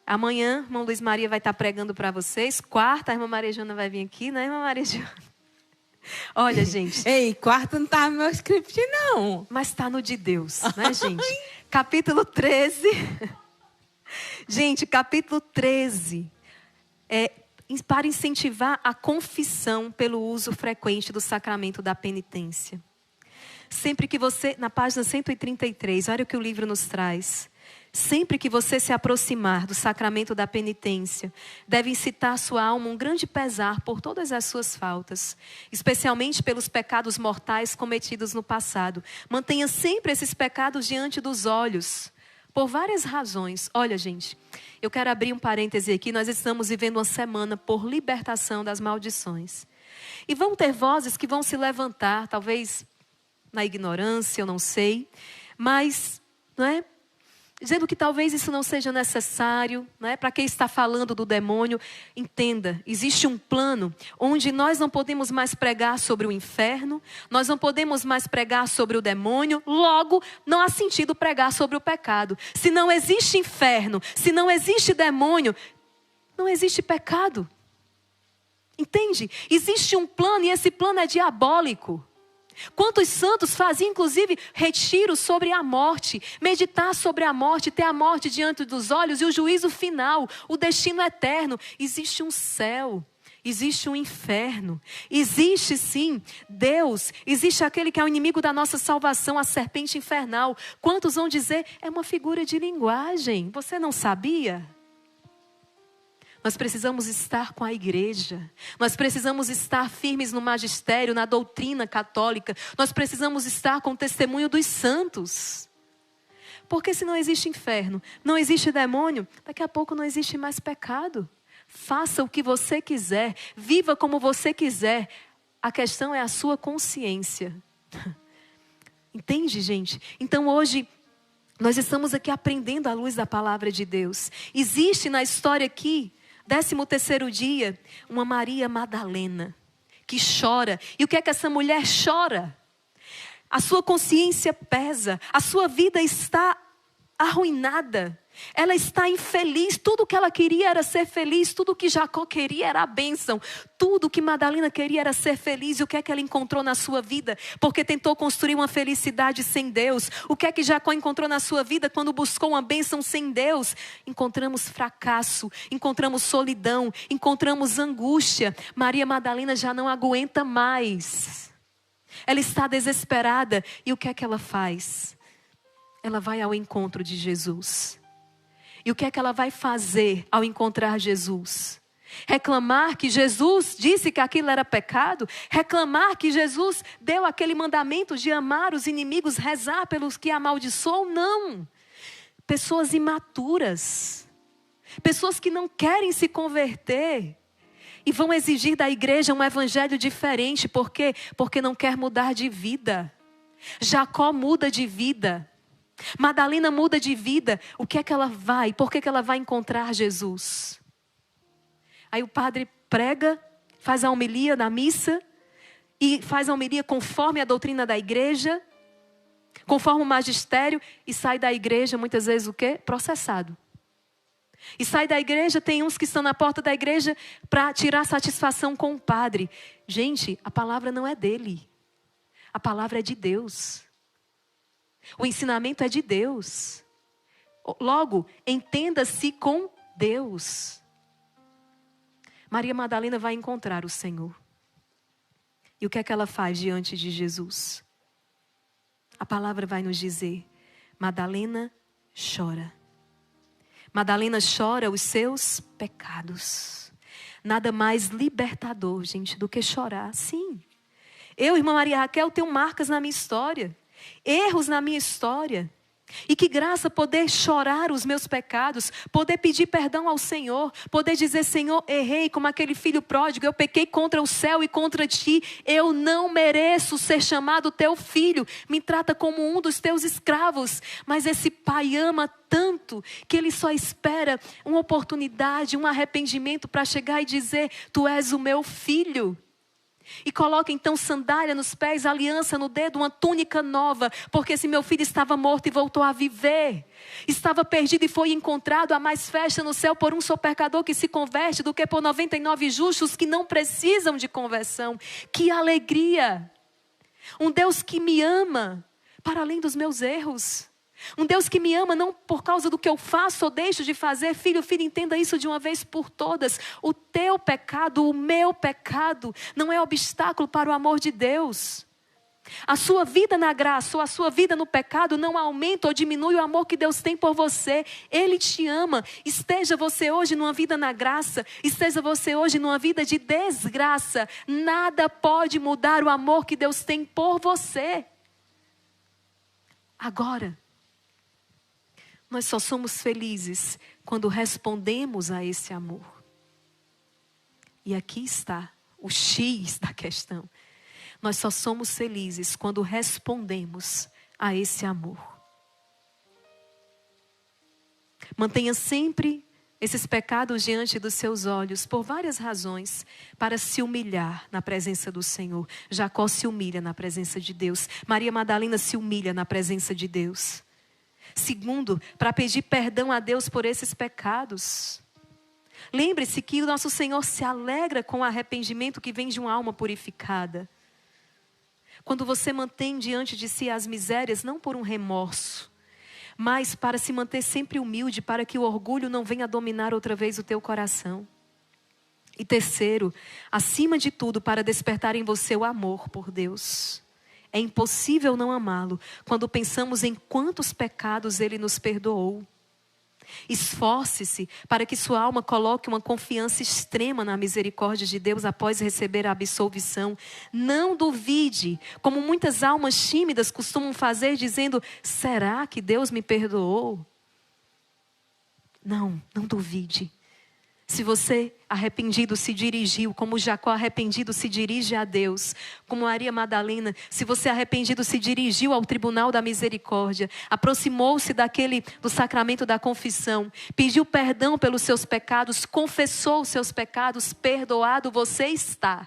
Amanhã, irmão Luiz Maria vai estar pregando para vocês. Quarta, a irmã Maria Joana vai vir aqui, né, irmã Maria Joana? Olha, gente. Ei, quarto não tá no meu script, não. Mas está no de Deus, né, gente? Capítulo 13. Gente, capítulo 13. Para incentivar a confissão pelo uso frequente do sacramento da penitência. Sempre que você, na página 133, olha o que o livro nos traz. Sempre que você se aproximar do sacramento da penitência, deve incitar a sua alma um grande pesar por todas as suas faltas, especialmente pelos pecados mortais cometidos no passado. Mantenha sempre esses pecados diante dos olhos, por várias razões. Olha, gente, eu quero abrir um parêntese aqui. Nós estamos vivendo uma semana por libertação das maldições. E vão ter vozes que vão se levantar, talvez na ignorância, eu não sei, mas, não é? Dizendo que talvez isso não seja necessário, né? Para quem está falando do demônio, entenda, existe um plano onde nós não podemos mais pregar sobre o inferno, nós não podemos mais pregar sobre o demônio, logo não há sentido pregar sobre o pecado. Se não existe inferno, se não existe demônio, não existe pecado. Entende? Existe um plano e esse plano é diabólico. Quantos santos faziam, inclusive, retiros sobre a morte, meditar sobre a morte, ter a morte diante dos olhos e o juízo final, o destino eterno. Existe um céu, existe um inferno, existe sim Deus, existe aquele que é o inimigo da nossa salvação, a serpente infernal. Quantos vão dizer, é uma figura de linguagem, você não sabia? Nós precisamos estar com a igreja. Nós precisamos estar firmes no magistério, na doutrina católica. Nós precisamos estar com o testemunho dos santos. Porque se não existe inferno, não existe demônio, daqui a pouco não existe mais pecado. Faça o que você quiser, viva como você quiser. A questão é a sua consciência. Entende, gente? Então hoje nós estamos aqui aprendendo à luz da palavra de Deus. Existe na história aqui, 13º dia, uma Maria Madalena que chora. E o que é que essa mulher chora? A sua consciência pesa, a sua vida está arruinada. Ela está infeliz, tudo que ela queria era ser feliz, tudo que Jacó queria era a bênção, tudo que Madalena queria era ser feliz. E o que é que ela encontrou na sua vida? Porque tentou construir uma felicidade sem Deus. O que é que Jacó encontrou na sua vida quando buscou uma bênção sem Deus? Encontramos fracasso, encontramos solidão, encontramos angústia. Maria Madalena já não aguenta mais. Ela está desesperada. E o que é que ela faz? Ela vai ao encontro de Jesus. E o que é que ela vai fazer ao encontrar Jesus? Reclamar que Jesus disse que aquilo era pecado? Reclamar que Jesus deu aquele mandamento de amar os inimigos, rezar pelos que amaldiçoam? Não. Pessoas imaturas. Pessoas que não querem se converter. E vão exigir da igreja um evangelho diferente. Por quê? Porque não quer mudar de vida. Jacó muda de vida. Madalena muda de vida. O que é que ela vai? Por que ela vai encontrar Jesus? Aí o padre prega, faz a homilia na missa. E faz a homilia conforme a doutrina da igreja. Conforme o magistério. E sai da igreja muitas vezes o quê? Processado. E sai da igreja, tem uns que estão na porta da igreja para tirar satisfação com o padre. Gente, a palavra não é dele. A palavra é de Deus. O ensinamento é de Deus. Logo, entenda-se com Deus. Maria Madalena vai encontrar o Senhor. E o que é que ela faz diante de Jesus? A palavra vai nos dizer: Madalena chora. Madalena chora os seus pecados. Nada mais libertador, gente, do que chorar. Sim. Eu, irmã Maria Raquel, tenho marcas na minha história. Erros na minha história. E que graça poder chorar os meus pecados, poder pedir perdão ao Senhor, poder dizer: Senhor, errei como aquele filho pródigo, eu pequei contra o céu e contra ti, eu não mereço ser chamado teu filho, me trata como um dos teus escravos. Mas esse pai ama tanto que ele só espera uma oportunidade, um arrependimento para chegar e dizer: tu és o meu filho. E coloca então sandália nos pés, aliança no dedo, uma túnica nova. Porque esse meu filho estava morto e voltou a viver. Estava perdido e foi encontrado. Há mais festa no céu por um só pecador que se converte do que por 99 justos que não precisam de conversão. Que alegria! Um Deus que me ama para além dos meus erros. Um Deus que me ama não por causa do que eu faço ou deixo de fazer. Filho, entenda isso de uma vez por todas. O teu pecado, o meu pecado, não é obstáculo para o amor de Deus. A sua vida na graça ou a sua vida no pecado não aumenta ou diminui o amor que Deus tem por você. Ele te ama. Esteja você hoje numa vida na graça, esteja você hoje numa vida de desgraça. Nada pode mudar o amor que Deus tem por você. Agora, nós só somos felizes quando respondemos a esse amor. E aqui está o X da questão. Nós só somos felizes quando respondemos a esse amor. Mantenha sempre esses pecados diante dos seus olhos, por várias razões, para se humilhar na presença do Senhor. Jacó se humilha na presença de Deus. Maria Madalena se humilha na presença de Deus. Segundo, para pedir perdão a Deus por esses pecados. Lembre-se que o nosso Senhor se alegra com o arrependimento que vem de uma alma purificada. Quando você mantém diante de si as misérias, não por um remorso, mas para se manter sempre humilde, para que o orgulho não venha dominar outra vez o teu coração. E terceiro, acima de tudo, para despertar em você o amor por Deus. É impossível não amá-lo quando pensamos em quantos pecados Ele nos perdoou. Esforce-se para que sua alma coloque uma confiança extrema na misericórdia de Deus após receber a absolvição. Não duvide, como muitas almas tímidas costumam fazer, dizendo: será que Deus me perdoou? Não duvide. Se você arrependido se dirigiu, como Jacó arrependido se dirige a Deus, como Maria Madalena, se você arrependido se dirigiu ao tribunal da misericórdia, aproximou-se do sacramento da confissão, pediu perdão pelos seus pecados, confessou os seus pecados, perdoado você está.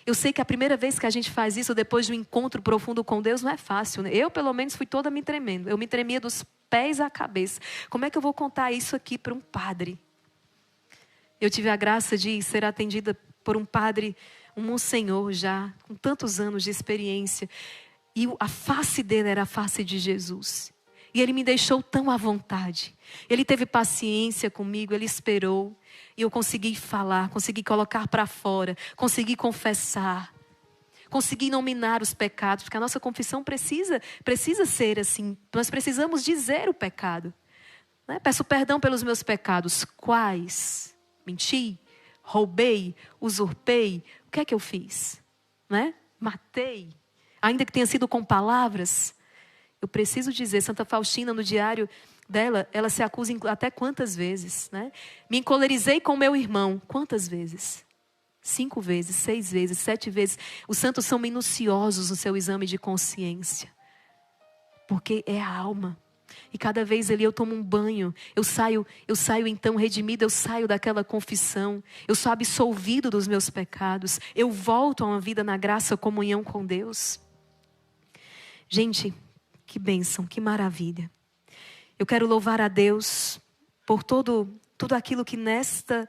Eu sei que a primeira vez que a gente faz isso depois de um encontro profundo com Deus não é fácil, né? Eu pelo menos fui toda me tremendo. Eu me tremia dos pés à cabeça. Como é que eu vou contar isso aqui para um padre? Eu tive a graça de ser atendida por um padre, um monsenhor já, com tantos anos de experiência. E a face dele era a face de Jesus. E ele me deixou tão à vontade. Ele teve paciência comigo, ele esperou. E eu consegui falar, consegui colocar para fora, consegui confessar. Consegui nominar os pecados, porque a nossa confissão precisa ser assim. Nós precisamos dizer o pecado. Né? Peço perdão pelos meus pecados. Quais? Menti? Roubei? Usurpei? O que é que eu fiz? Né? Matei? Ainda que tenha sido com palavras. Eu preciso dizer, Santa Faustina, no diário dela, ela se acusa até quantas vezes? Né? Me encolerizei com meu irmão. Quantas vezes? 5 vezes, 6 vezes, 7 vezes. Os santos são minuciosos no seu exame de consciência. Porque é a alma. E cada vez ali eu tomo um banho. Eu saio então redimida, eu saio daquela confissão. Eu sou absolvido dos meus pecados. Eu volto a uma vida na graça, comunhão com Deus. Gente, que bênção, que maravilha. Eu quero louvar a Deus por tudo aquilo que nesta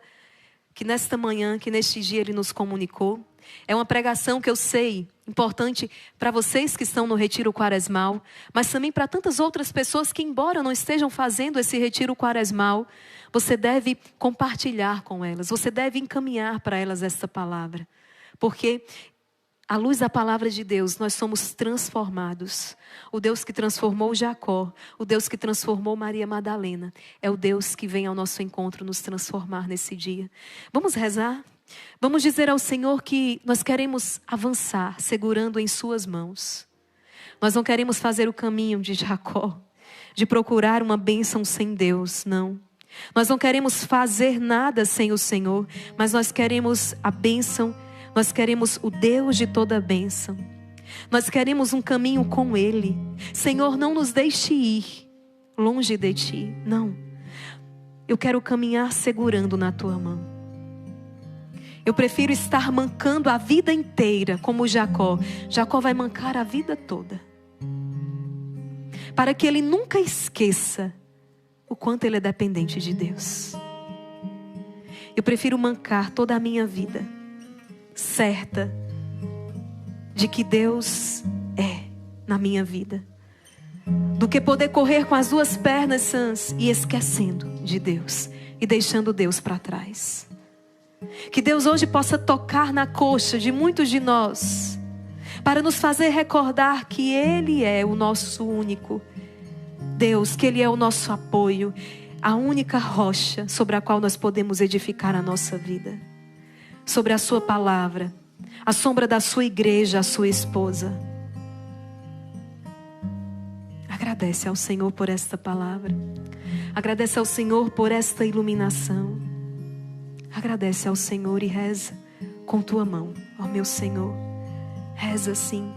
manhã, que neste dia Ele nos comunicou. É uma pregação que eu sei, importante para vocês que estão no retiro quaresmal, mas também para tantas outras pessoas que, embora não estejam fazendo esse retiro quaresmal, você deve compartilhar com elas, você deve encaminhar para elas esta palavra. Porque à luz da palavra de Deus, nós somos transformados. O Deus que transformou Jacó, o Deus que transformou Maria Madalena, é o Deus que vem ao nosso encontro nos transformar nesse dia. Vamos rezar? Vamos dizer ao Senhor que nós queremos avançar, segurando em suas mãos. Nós não queremos fazer o caminho de Jacó, de procurar uma bênção sem Deus, não. Nós não queremos fazer nada sem o Senhor, mas nós queremos a bênção. Nós queremos o Deus de toda bênção. Nós queremos um caminho com Ele. Senhor, não nos deixe ir longe de Ti. Não. Eu quero caminhar segurando na Tua mão. Eu prefiro estar mancando a vida inteira, como Jacó. Jacó vai mancar a vida toda. Para que ele nunca esqueça o quanto ele é dependente de Deus. Eu prefiro mancar toda a minha vida certa de que Deus é na minha vida, do que poder correr com as 2 pernas sãs e esquecendo de Deus e deixando Deus para trás. Que Deus hoje possa tocar na coxa de muitos de nós, para nos fazer recordar que Ele é o nosso único Deus, que Ele é o nosso apoio, a única rocha sobre a qual nós podemos edificar a nossa vida. Sobre a sua palavra, a sombra da sua igreja, a sua esposa. Agradece ao Senhor por esta palavra. Agradece ao Senhor por esta iluminação. Agradece ao Senhor e reza com tua mão, ó meu Senhor. Reza assim.